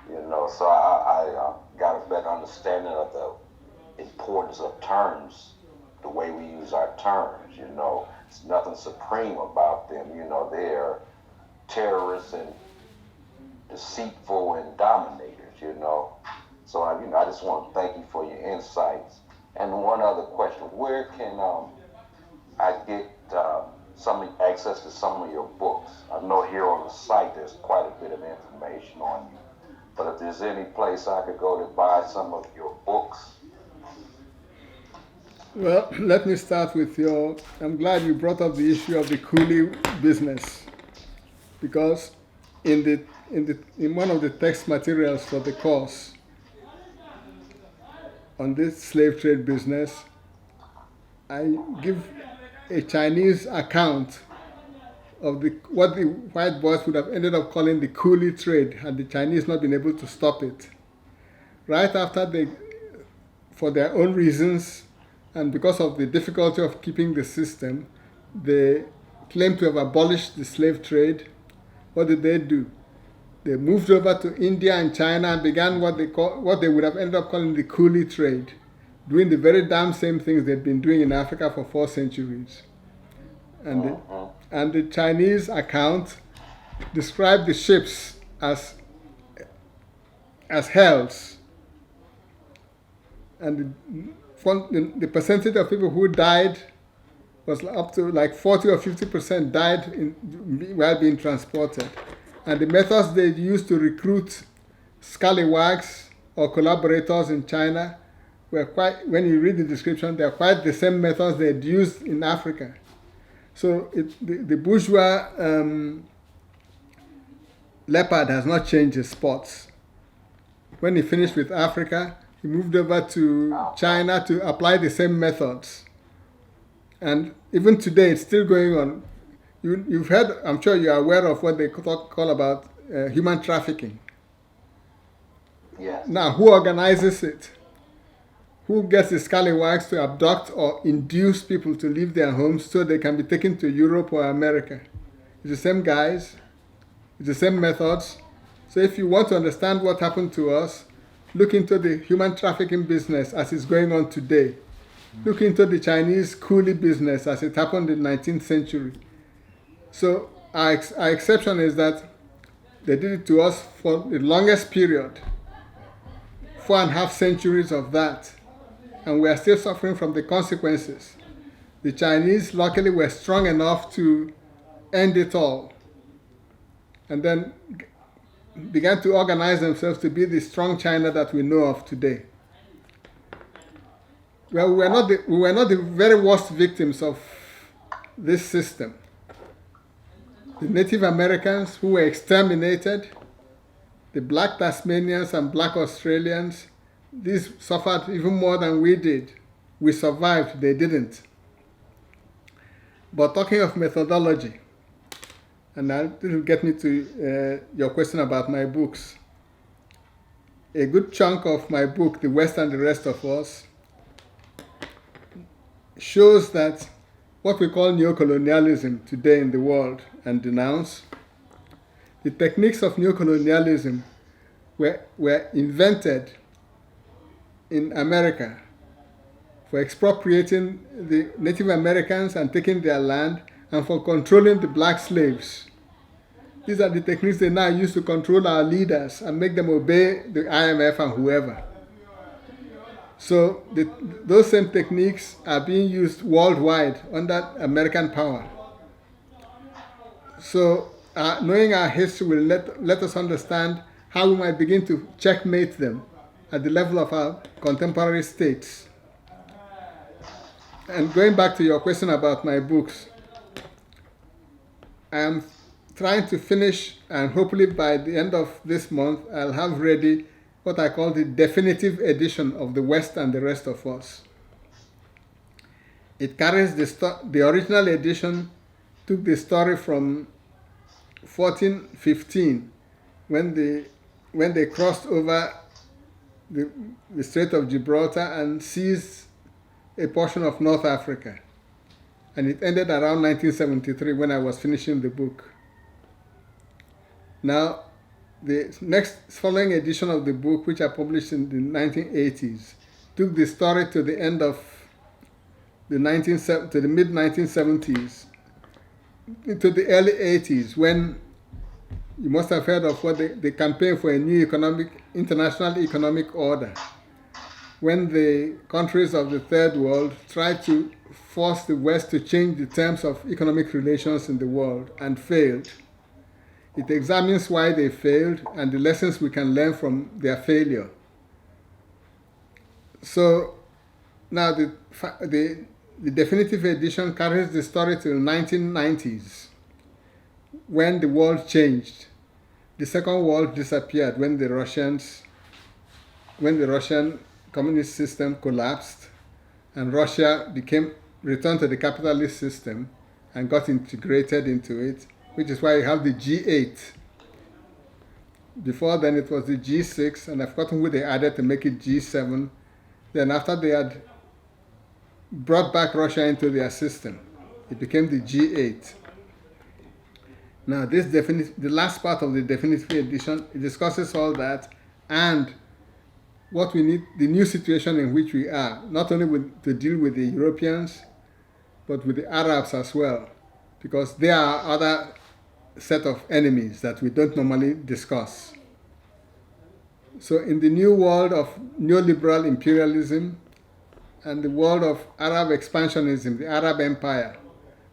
So I got a better understanding of the importance of terms, the way we use our terms. It's nothing supreme about them. They're terrorists and deceitful and dominators. So I just want to thank you for your insights. And one other question: where can I get access to some of your books? I know here on the site there's quite a bit of information on you. But if there's any place I could go to buy some of your books. Well, let me start with I'm glad you brought up the issue of the coolie business, because in one of the text materials for the course on this slave trade business, I give a Chinese account of what the white boys would have ended up calling the coolie trade had the Chinese not been able to stop it. Right after for their own reasons and because of the difficulty of keeping the system, they claimed to have abolished the slave trade. What did they do? They moved over to India and China and began what they would have ended up calling the coolie trade, doing the very damn same things they'd been doing in Africa for 4 centuries. And the Chinese account described the ships as hells. And the percentage of people who died was up to like 40 or 50% died while being transported. And the methods they used to recruit scallywags or collaborators in China were quite, when you read the description, they're quite the same methods they'd used in Africa. So the bourgeois leopard has not changed his spots. When he finished with Africa, He moved over to China to apply the same methods. And even today, it's still going on. You've heard, I'm sure you are aware of what they call about human trafficking. Yes. Now, who organizes it? Who gets the scallywags to abduct or induce people to leave their homes so they can be taken to Europe or America? It's the same guys, it's the same methods. So if you want to understand what happened to us, look into the human trafficking business as it's going on today. Look into the Chinese coolie business as it happened in the 19th century. So our exception is that they did it to us for the longest period, 4.5 centuries of that. And we are still suffering from the consequences. The Chinese, luckily, were strong enough to end it all. And then began to organize themselves to be the strong China that we know of today. Well, we were not the very worst victims of this system. The Native Americans who were exterminated, the black Tasmanians and black Australians, these suffered even more than we did. We survived, they didn't. But talking of methodology, and that will get me to your question about my books. A good chunk of my book, The West and the Rest of Us, shows that what we call neocolonialism today in the world and denounce, the techniques of neocolonialism were invented in America for expropriating the Native Americans and taking their land and for controlling the black slaves. These are the techniques they now use to control our leaders and make them obey the IMF and whoever. So those same techniques are being used worldwide under American power. So knowing our history will let us understand how we might begin to checkmate them at the level of our contemporary states. And going back to your question about my books, I am trying to finish, and hopefully by the end of this month, I'll have ready what I call the definitive edition of The West and the Rest of Us. It carries the original edition, took the story from 1415, when they crossed over the Strait of Gibraltar and seized a portion of North Africa. And it ended around 1973 when I was finishing the book. Now, the next following edition of the book, which I published in the 1980s, took the story to the end of the mid-1970s, into the early 80s, when you must have heard of what the campaign for a new international economic order, when the countries of the third world tried to force the West to change the terms of economic relations in the world and failed. It examines why they failed and the lessons we can learn from their failure. So now the definitive edition carries the story till the 1990s, when the world changed. The Second World disappeared when the Russian communist system collapsed and Russia returned to the capitalist system and got integrated into it, which is why you have the G8. Before then it was the G6, and I've forgotten who they added to make it G7. Then after they had brought back Russia into their system, it became the G8. Now the last part of the definitive edition, it discusses all that and what we need, the new situation in which we are, not only to deal with the Europeans, but with the Arabs as well, because they are other set of enemies that we don't normally discuss. So in the new world of neoliberal imperialism and the world of Arab expansionism, the Arab empire,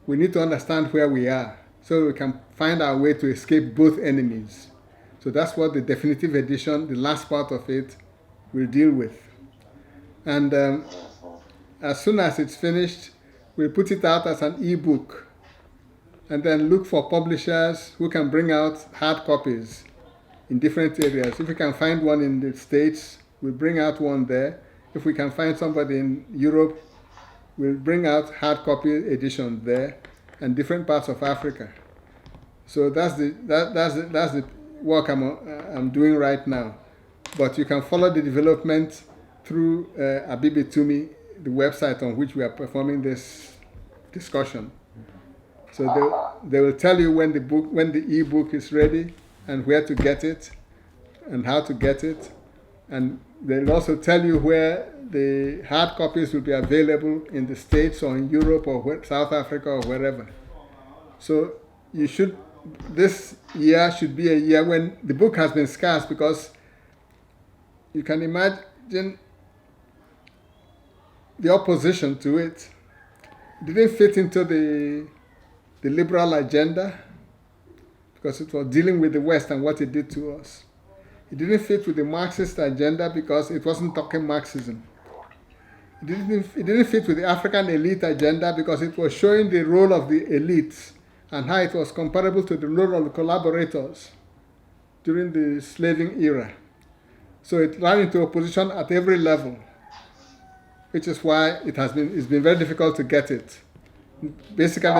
we need to understand where we are so we can find our way to escape both enemies. So that's what the definitive edition, the last part of it, will deal with. And as soon as it's finished, we'll put it out as an e-book and then look for publishers who can bring out hard copies in different areas. If we can find one in the States, we'll bring out one there. If we can find somebody in Europe, we'll bring out hard copy edition there, and different parts of Africa. So that's the work I'm doing right now. But you can follow the development through Abibi Tumi, the website on which we are performing this discussion. So they will tell you when the e-book is ready, and where to get it, and how to get it, and they'll also tell you where the hard copies will be available in the States or in Europe or South Africa or wherever. So this year should be a year when the book has been scarce, because you can imagine the opposition to it. It didn't fit into the liberal agenda, because it was dealing with the West and what it did to us. It didn't fit with the Marxist agenda because it wasn't talking Marxism. It didn't fit with the African elite agenda because it was showing the role of the elites and how it was comparable to the role of the collaborators during the slaving era. So it ran into opposition at every level, which is why it's been very difficult to get it. Basically,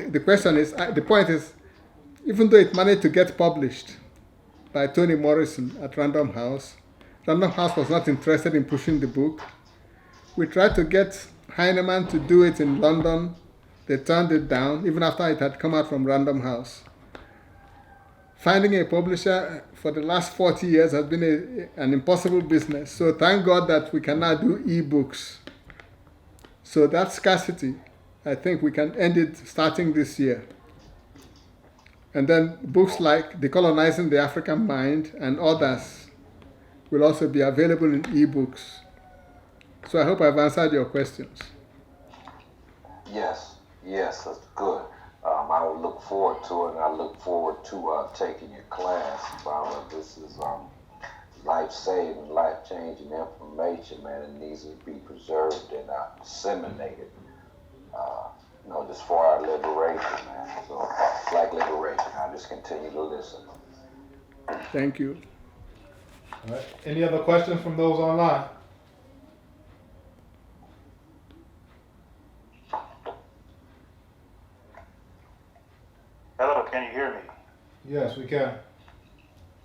the point is, even though it managed to get published by Toni Morrison at Random House was not interested in pushing the book. We tried to get Heinemann to do it in London. They turned it down, even after it had come out from Random House. Finding a publisher for the last 40 years has been an impossible business. So thank God that we can now do e-books. So that scarcity, I think we can end it starting this year. And then books like Decolonizing the African Mind and others will also be available in e-books. So I hope I've answered your questions. Yes, that's good. I will look forward to it, and I look forward to taking your class, Baba. This is life-saving, life-changing information, man. It needs to be preserved and disseminated. Just for our liberation, man. So, Black liberation, I just continue to listen. Thank you. All right. Any other questions from those online? Hello, can you hear me? Yes, we can.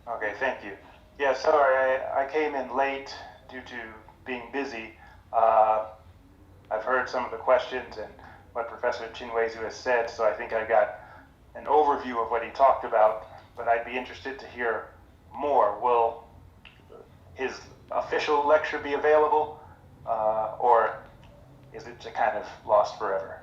Okay, thank you. Yeah, sorry, I came in late due to being busy. I've heard some of the questions and what Professor Chinweizu has said, so I think I got an overview of what he talked about, but I'd be interested to hear more. Will his official lecture be available, or is it kind of lost forever?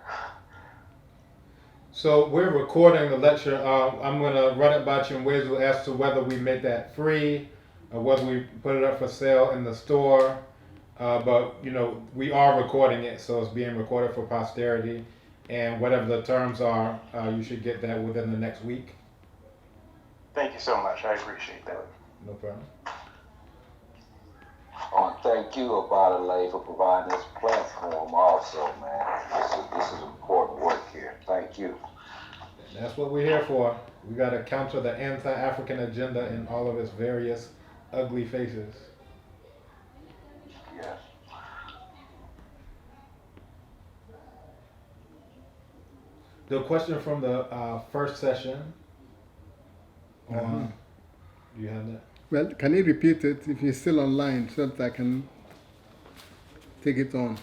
So we're recording the lecture. I'm going to run it by Chinweizu as to whether we make that free or whether we put it up for sale in the store. But we are recording it, so it's being recorded for posterity. And whatever the terms are, you should get that within the next week. Thank you so much. I appreciate that. No problem. Oh, and thank you, Abadallah, for providing this platform also, man. This is important work here. Thank you. And that's what we're here for. We got to counter the anti-African agenda in all of its various ugly faces. Yes. The question from the first session. Do you have that? Well, can you repeat it if you're still online so that I can take it on?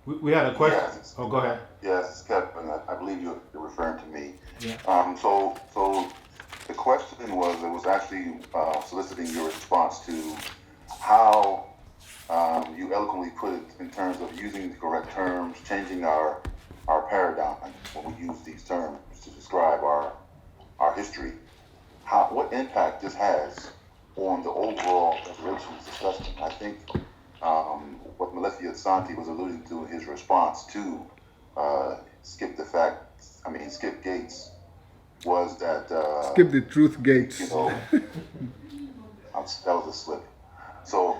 We had a question. Yes. Oh, go ahead. Yes, Kevin, I believe you're referring to me. Yeah. So the question it was actually soliciting your response to how you eloquently put it in terms of using the correct terms, changing our paradigm when we use these terms to describe our history. What impact this has on the overall reparations discussion. I think what Malesia Santi was alluding to in his response to Skip Gates was that Skip the truth gates. that was a slip. So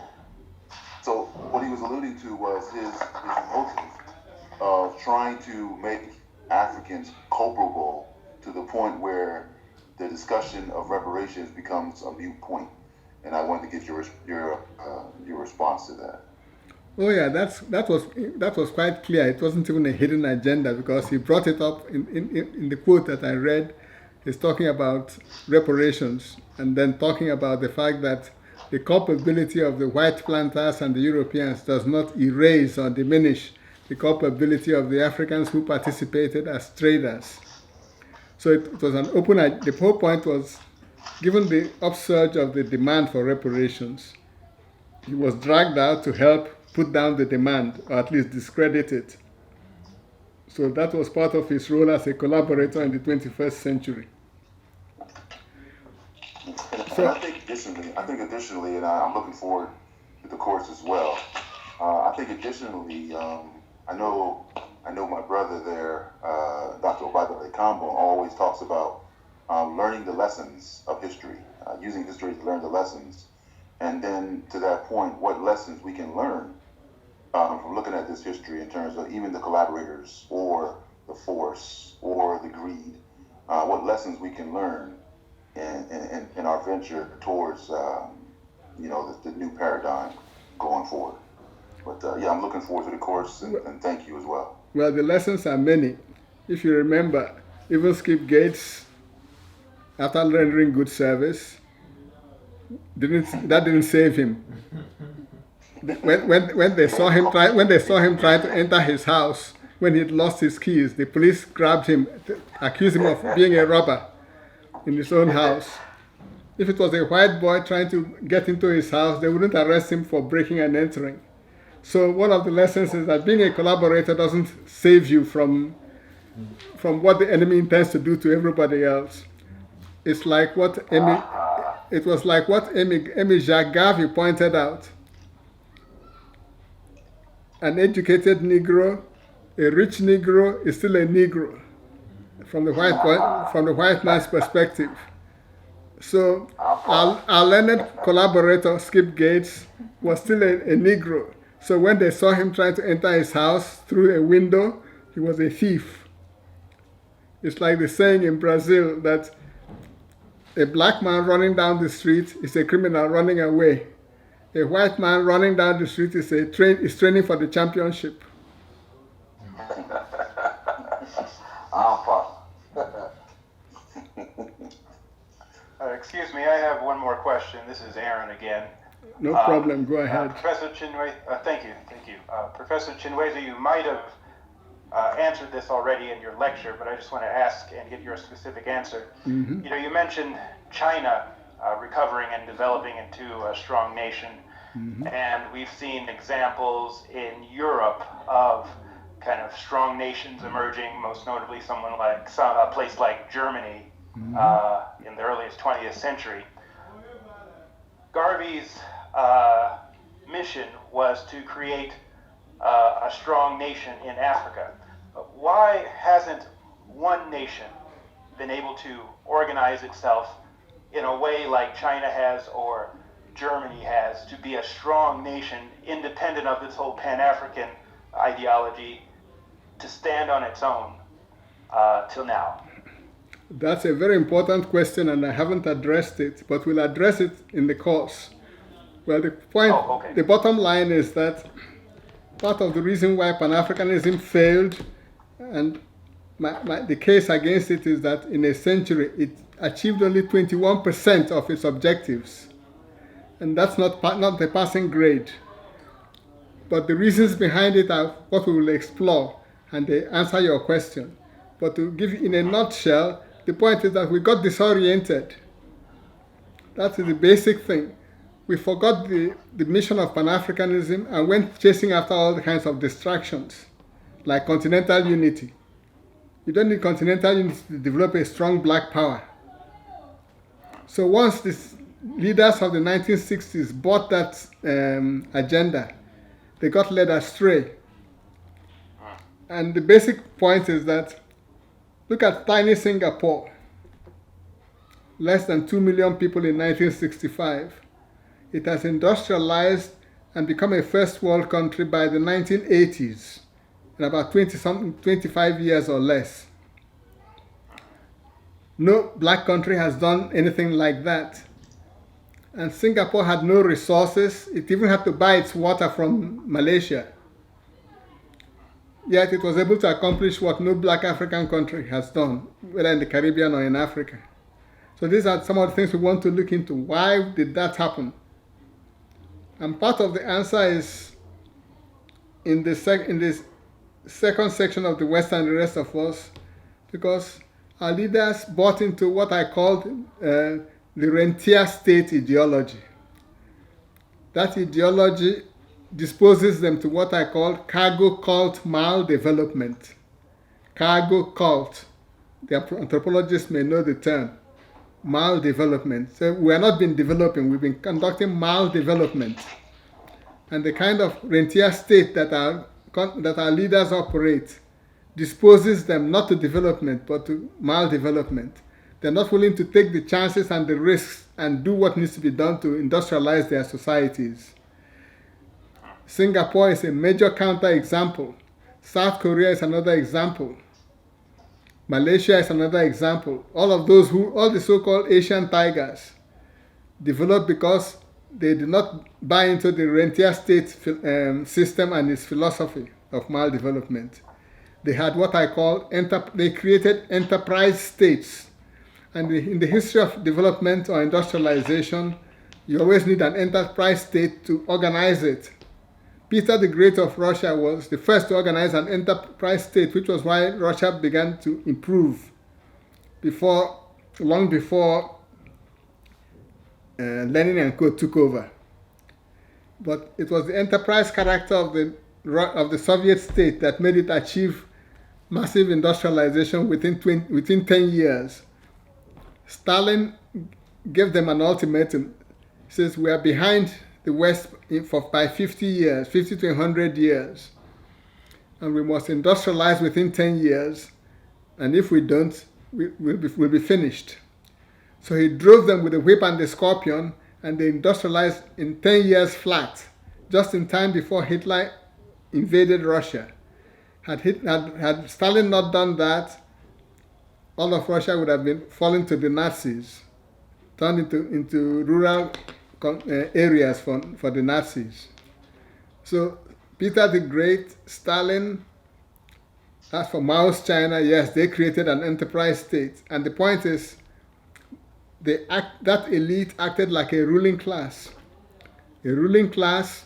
what he was alluding to was his motive of trying to make Africans culpable to the point where the discussion of reparations becomes a moot point. and I wanted to get your response to that. Oh yeah, that was quite clear. It wasn't even a hidden agenda because he brought it up in the quote that I read. He's talking about reparations and then talking about the fact that the culpability of the white planters and the Europeans does not erase or diminish the culpability of the Africans who participated as traders. So it was an open. The whole point was, given the upsurge of the demand for reparations, he was dragged out to help put down the demand, or at least discredit it. So that was part of his role as a collaborator in the 21st century. And I think additionally, and I'm looking forward to the course as well. I think additionally, I know my brother there, Dr. Obadale Kambo, always talks about learning the lessons of history, using history to learn the lessons. And then to that point, what lessons we can learn from looking at this history in terms of even the collaborators or the force or the greed, what lessons we can learn in our venture towards the new paradigm going forward. But I'm looking forward to the course and thank you as well. Well, the lessons are many. If you remember, even Skip Gates, after rendering good service, that didn't save him. When they saw him try to enter his house, when he'd lost his keys, the police grabbed him, accused him of being a robber in his own house. If it was a white boy trying to get into his house, they wouldn't arrest him for breaking and entering. So one of the lessons is that being a collaborator doesn't save you from what the enemy intends to do to everybody else. It's like what Amy Jacques Garvey pointed out. An educated Negro, a rich Negro is still a Negro from the white man's perspective. So our learned collaborator, Skip Gates, was still a Negro. So when they saw him trying to enter his house through a window, he was a thief. It's like the saying in Brazil that a black man running down the street is a criminal running away. A white man running down the street is training for the championship. Excuse me, I have one more question. This is Aaron again. No problem, go ahead. Professor Chinweizu, thank you. Professor Chinweizu, you might have answered this already in your lecture, but I just want to ask and get your specific answer. Mm-hmm. You mentioned China recovering and developing into a strong nation, mm-hmm. and we've seen examples in Europe of kind of strong nations emerging, most notably a place like Germany mm-hmm. In the earliest 20th century. Garvey's mission was to create a strong nation in Africa. Why hasn't one nation been able to organize itself in a way like China has or Germany has to be a strong nation independent of this whole Pan-African ideology to stand on its own till now? That's a very important question, and I haven't addressed it, but we'll address it in the course. Well, the bottom line is that part of the reason why Pan-Africanism failed, and the case against it is that in a century it achieved only 21% of its objectives, and that's not the passing grade. But the reasons behind it are what we will explore, and they answer your question. But to give you in a nutshell, the point is that we got disoriented. That's the basic thing. We forgot the mission of Pan-Africanism and went chasing after all the kinds of distractions, like continental unity. You don't need continental unity to develop a strong black power. So once the leaders of the 1960s bought that agenda, they got led astray. And the basic point is that look at tiny Singapore, less than 2 million people in 1965. It has industrialized and become a first world country by the 1980s, in about 25 years or less. No black country has done anything like that. And Singapore had no resources. It even had to buy its water from Malaysia. Yet it was able to accomplish what no black African country has done, whether in the Caribbean or in Africa. So these are some of the things we want to look into. Why did that happen? And part of the answer is in this second section of the West and the rest of us, because our leaders bought into what I called the rentier state ideology. That ideology disposes them to what I call cargo cult maldevelopment. Cargo cult. The anthropologists may know the term. Maldevelopment. So we have not been developing, we've been conducting maldevelopment. And the kind of rentier state that our leaders operate disposes them not to development but to maldevelopment. They're not willing to take the chances and the risks and do what needs to be done to industrialize their societies. Singapore is a major counterexample. South Korea is another example. Malaysia is another example. All the so-called Asian tigers developed because they did not buy into the rentier state system and its philosophy of maldevelopment. They had what I call, they created enterprise states. And in the history of development or industrialization, you always need an enterprise state to organize it. Peter the Great of Russia was the first to organize an enterprise state, which was why Russia began to improve long before Lenin and co. took over. But it was the enterprise character of the Soviet state that made it achieve massive industrialization within 10 years. Stalin gave them an ultimatum. He says, we are behind the West by 50 years, 50 to 100 years. And we must industrialize within 10 years. And if we don't, we'll be finished. So he drove them with the whip and the scorpion, and they industrialized in 10 years flat, just in time before Hitler invaded Russia. Had Stalin not done that, all of Russia would have been fallen to the Nazis, turned into rural areas for the Nazis. So Peter the Great, Stalin, as for Mao's China, yes, they created an enterprise state. And the point is, that elite acted like a ruling class. A ruling class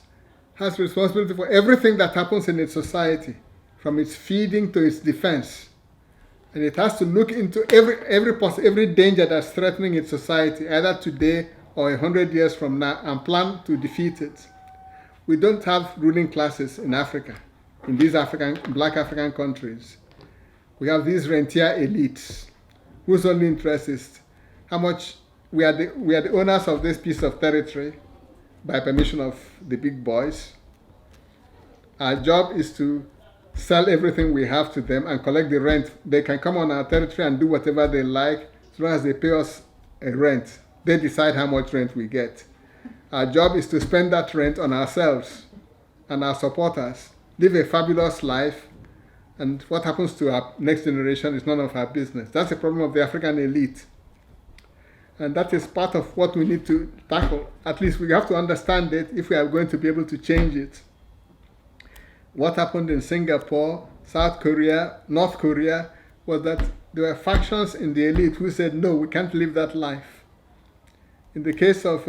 has responsibility for everything that happens in its society, from its feeding to its defense. And it has to look into every danger that's threatening its society, either today or 100 years from now, and plan to defeat it. We don't have ruling classes in Africa, in these black African countries. We have these rentier elites whose only interest is how much we are the owners of this piece of territory by permission of the big boys. Our job is to sell everything we have to them and collect the rent. They can come on our territory and do whatever they like as long as they pay us a rent. They decide how much rent we get. Our job is to spend that rent on ourselves and our supporters, live a fabulous life, and what happens to our next generation is none of our business. That's the problem of the African elite. And that is part of what we need to tackle. At least we have to understand it if we are going to be able to change it. What happened in Singapore, South Korea, North Korea, was that there were factions in the elite who said, no, we can't live that life. In the case of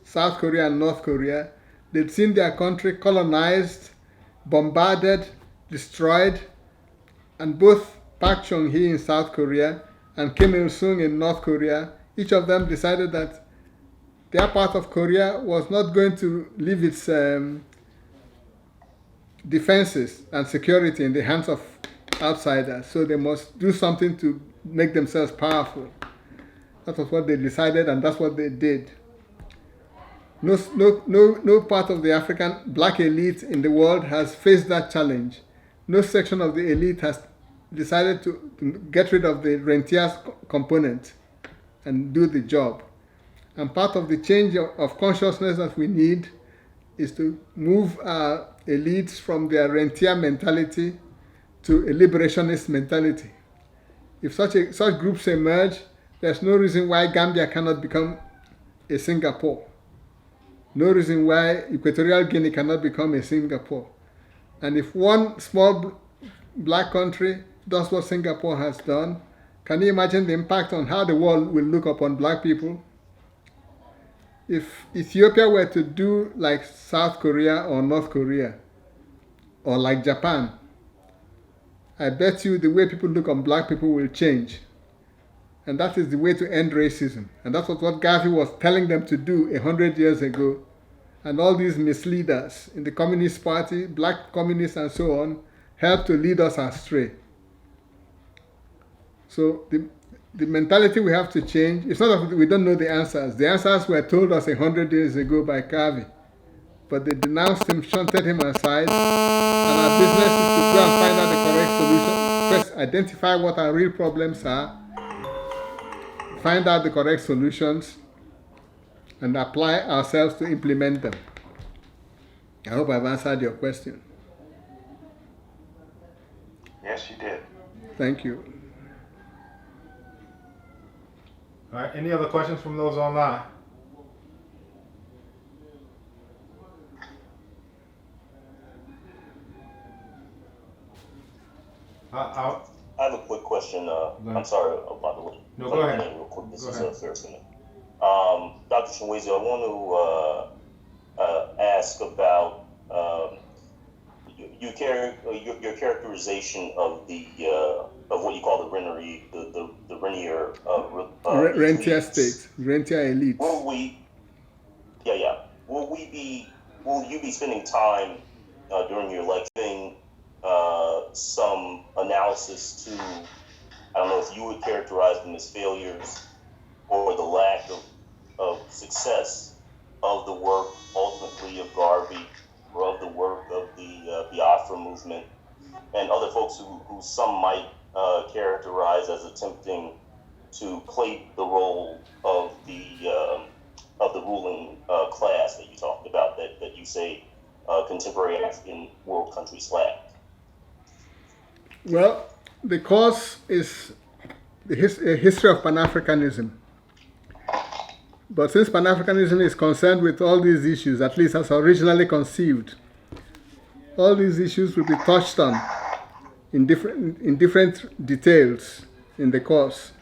South Korea and North Korea, they'd seen their country colonized, bombarded, destroyed, and both Park Chung-hee in South Korea and Kim Il-sung in North Korea, each of them decided that their part of Korea was not going to leave its defenses and security in the hands of outsiders. So they must do something to make themselves powerful. That was what they decided, and that's what they did. No part of the African black elite in the world has faced that challenge. No section of the elite has decided to get rid of the rentier component and do the job. And part of the change of consciousness that we need is to move our elites from their rentier mentality to a liberationist mentality. If such groups emerge, there's no reason why Gambia cannot become a Singapore. No reason why Equatorial Guinea cannot become a Singapore. And if one small black country does what Singapore has done, can you imagine the impact on how the world will look upon black people? If Ethiopia were to do like South Korea or North Korea, or like Japan, I bet you the way people look on black people will change. And that is the way to end racism. And that's what Garvey was telling them to do 100 years ago. And all these misleaders in the Communist Party, black communists and so on, helped to lead us astray. So the mentality we have to change, it's not that we don't know the answers. The answers were told us 100 years ago by Garvey. But they denounced him, shunted him aside. And our business is to go and find out the correct solution. First, identify what our real problems are, find out the correct solutions, and apply ourselves to implement them. I hope I've answered your question. Yes, you did. Thank you. All right, any other questions from those online? I have a quick question. I'm sorry about the way. No, go ahead. Real quick. This Go is ahead. Thursday. Dr. Chinweizu, I want to ask about your characterization of the of what you call the Rentier Rentier state, rentier elite. Will you be spending time during your lecture some analysis to, I don't know if you would characterize them as failures or the lack of success of the work ultimately of Garvey or of the work of the Biafra movement and other folks who some might characterize as attempting to play the role of the ruling class that you talked about, that you say contemporary African world countries lack? Well, the cause is a history of Pan-Africanism. But since Pan-Africanism is concerned with all these issues, at least as originally conceived, all these issues will be touched on in different details in the course.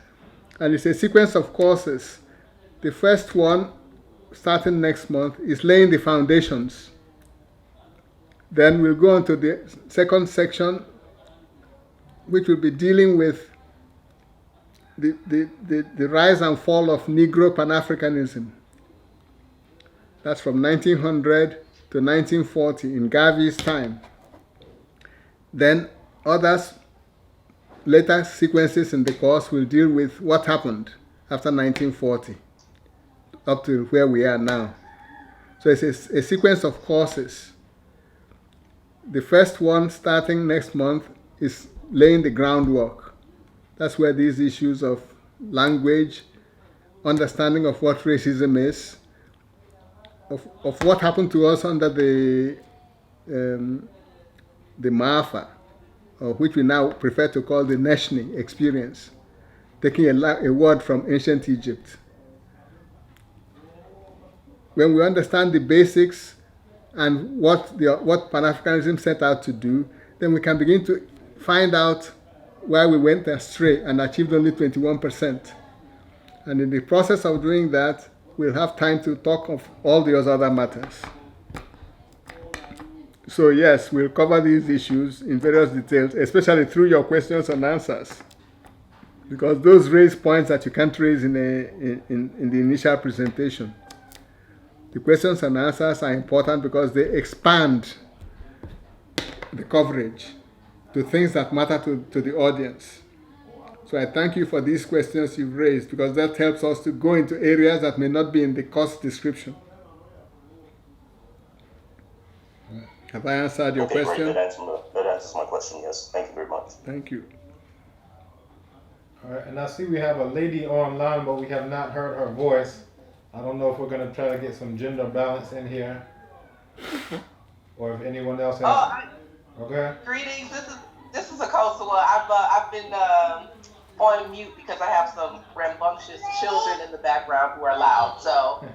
And it's a sequence of courses. The first one, starting next month, is laying the foundations. Then we'll go on to the second section, which will be dealing with the rise and fall of Negro Pan-Africanism. That's from 1900 to 1940 in Garvey's time. Then others, later sequences in the course will deal with what happened after 1940 up to where we are now. So it's a sequence of courses. The first one, starting next month, is laying the groundwork. That's where these issues of language, understanding of what racism is, of what happened to us under the Maafa, or which we now prefer to call the Neshni experience, taking a word from ancient Egypt. When we understand the basics and what Pan-Africanism set out to do, then we can begin to find out why we went astray and achieved only 21%. And in the process of doing that, we'll have time to talk of all the other matters. So yes, we'll cover these issues in various details, especially through your questions and answers, because those raise points that you can't raise in the initial presentation. The questions and answers are important because they expand the coverage to things that matter to the audience. So I thank you for these questions you've raised, because that helps us to go into areas that may not be in the course description. Have I answered your question? Great. That answers my question, yes. Thank you very much. Thank you. All right, and I see we have a lady online, but we have not heard her voice. I don't know if we're going to try to get some gender balance in here, or if anyone else has. Okay. Greetings. This is a coastal one. I've been on mute because I have some rambunctious children in the background who are loud. So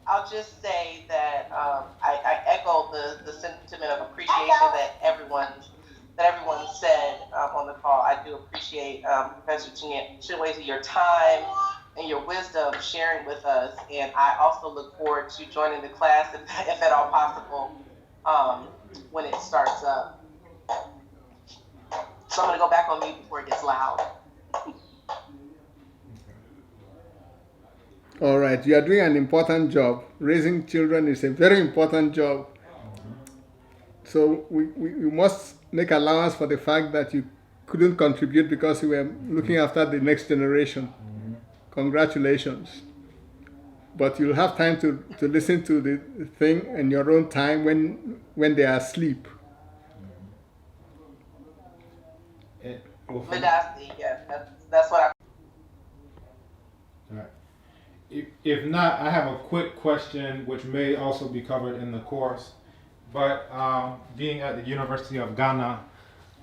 I'll just say that I echo the sentiment of appreciation that everyone said on the call. I do appreciate Professor Chinweizu, your time and your wisdom sharing with us. And I also look forward to joining the class if at all possible when it starts up. So I'm going to go back on mute before it gets loud. All right, you are doing an important job. Raising children is a very important job. So we must make allowance for the fact that you couldn't contribute because you were looking after the next generation. Congratulations. But you'll have time to listen to the thing in your own time when they are asleep. Medasti, yeah, that's what I. All right. If not, I have a quick question which may also be covered in the course. But being at the University of Ghana,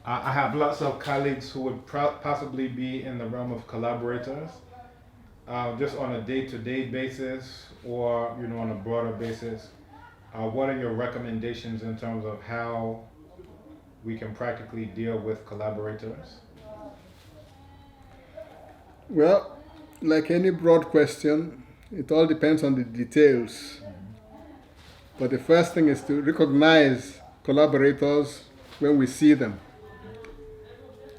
I have lots of colleagues who would possibly be in the realm of collaborators, just on a day-to-day basis or on a broader basis. What are your recommendations in terms of how we can practically deal with collaborators? Well, like any broad question, it all depends on the details. But the first thing is to recognize collaborators when we see them.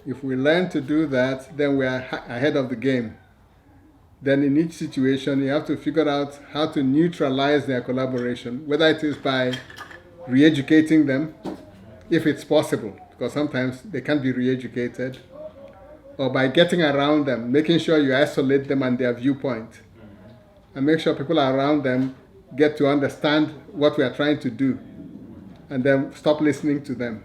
If we learn to do that, then we are ahead of the game. Then in each situation, you have to figure out how to neutralize their collaboration, whether it is by re-educating them, if it's possible, because sometimes they can't be re-educated, or by getting around them, making sure you isolate them and their viewpoint, and make sure people around them get to understand what we are trying to do, and then stop listening to them.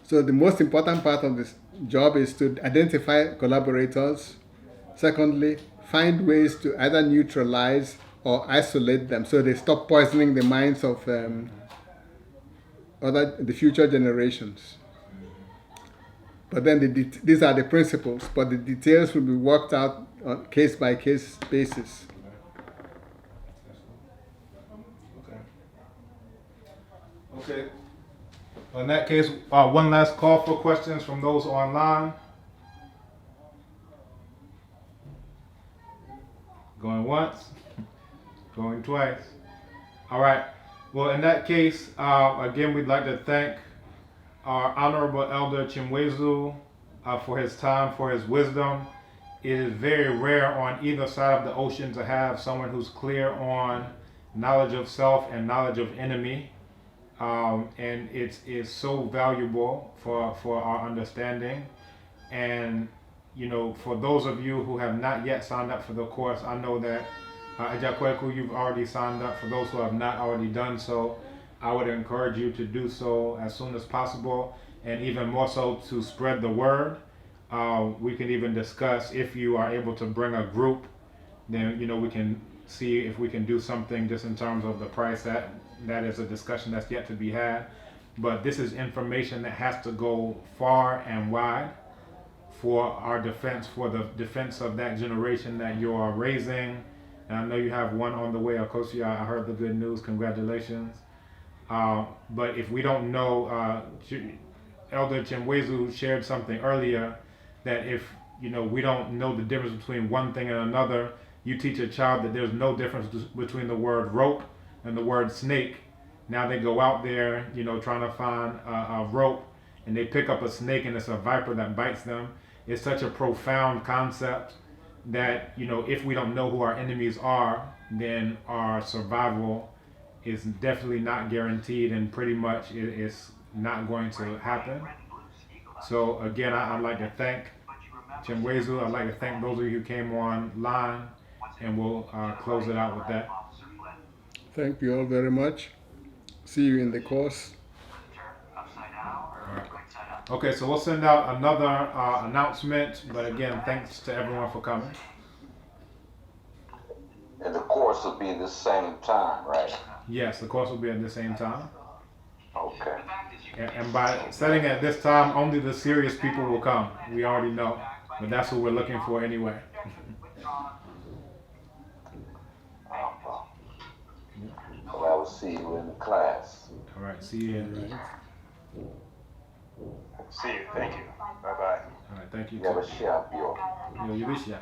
So the most important part of this job is to identify collaborators. Secondly, find ways to either neutralize or isolate them so they stop poisoning the minds of the future generations. But then these are the principles, but the details will be worked out on case-by-case basis. Okay. In that case, one last call for questions from those online. Going once, going twice. All right. Well, in that case, again, we'd like to thank our Honorable Elder Chinweizu for his time, for his wisdom. It is very rare on either side of the ocean to have someone who's clear on knowledge of self and knowledge of enemy. And it is so valuable for our understanding. And for those of you who have not yet signed up for the course, I know that Ejakweku, you've already signed up. For those who have not already done so, I would encourage you to do so as soon as possible, and even more so to spread the word. We can even discuss if you are able to bring a group, then we can see if we can do something just in terms of the price. That is a discussion that's yet to be had. But this is information that has to go far and wide for our defense, for the defense of that generation that you are raising. And I know you have one on the way. Akosia, I heard the good news. Congratulations. But if we don't know, Elder Chinweizu shared something earlier that if we don't know the difference between one thing and another, you teach a child that there's no difference between the word rope and the word snake. Now they go out there, trying to find a rope, and they pick up a snake and it's a viper that bites them. It's such a profound concept that, if we don't know who our enemies are, then our survival is definitely not guaranteed, and pretty much it's not going to happen. So again, I'd like to thank Chinweizu. I'd like to thank those of you who came online, and we'll close it out with that. Thank you all very much. See you in the course. Okay, so we'll send out another announcement, but again, thanks to everyone for coming. And the course will be the same time, right? Yes, the course will be at the same time. Okay. And by setting at this time, only the serious people will come. We already know. But that's what we're looking for anyway. Well, I will see you in class. All right, see you here. Right. See you. Thank you. Bye bye. All right, thank you. You have a shop, yo. Yo, you wish ya.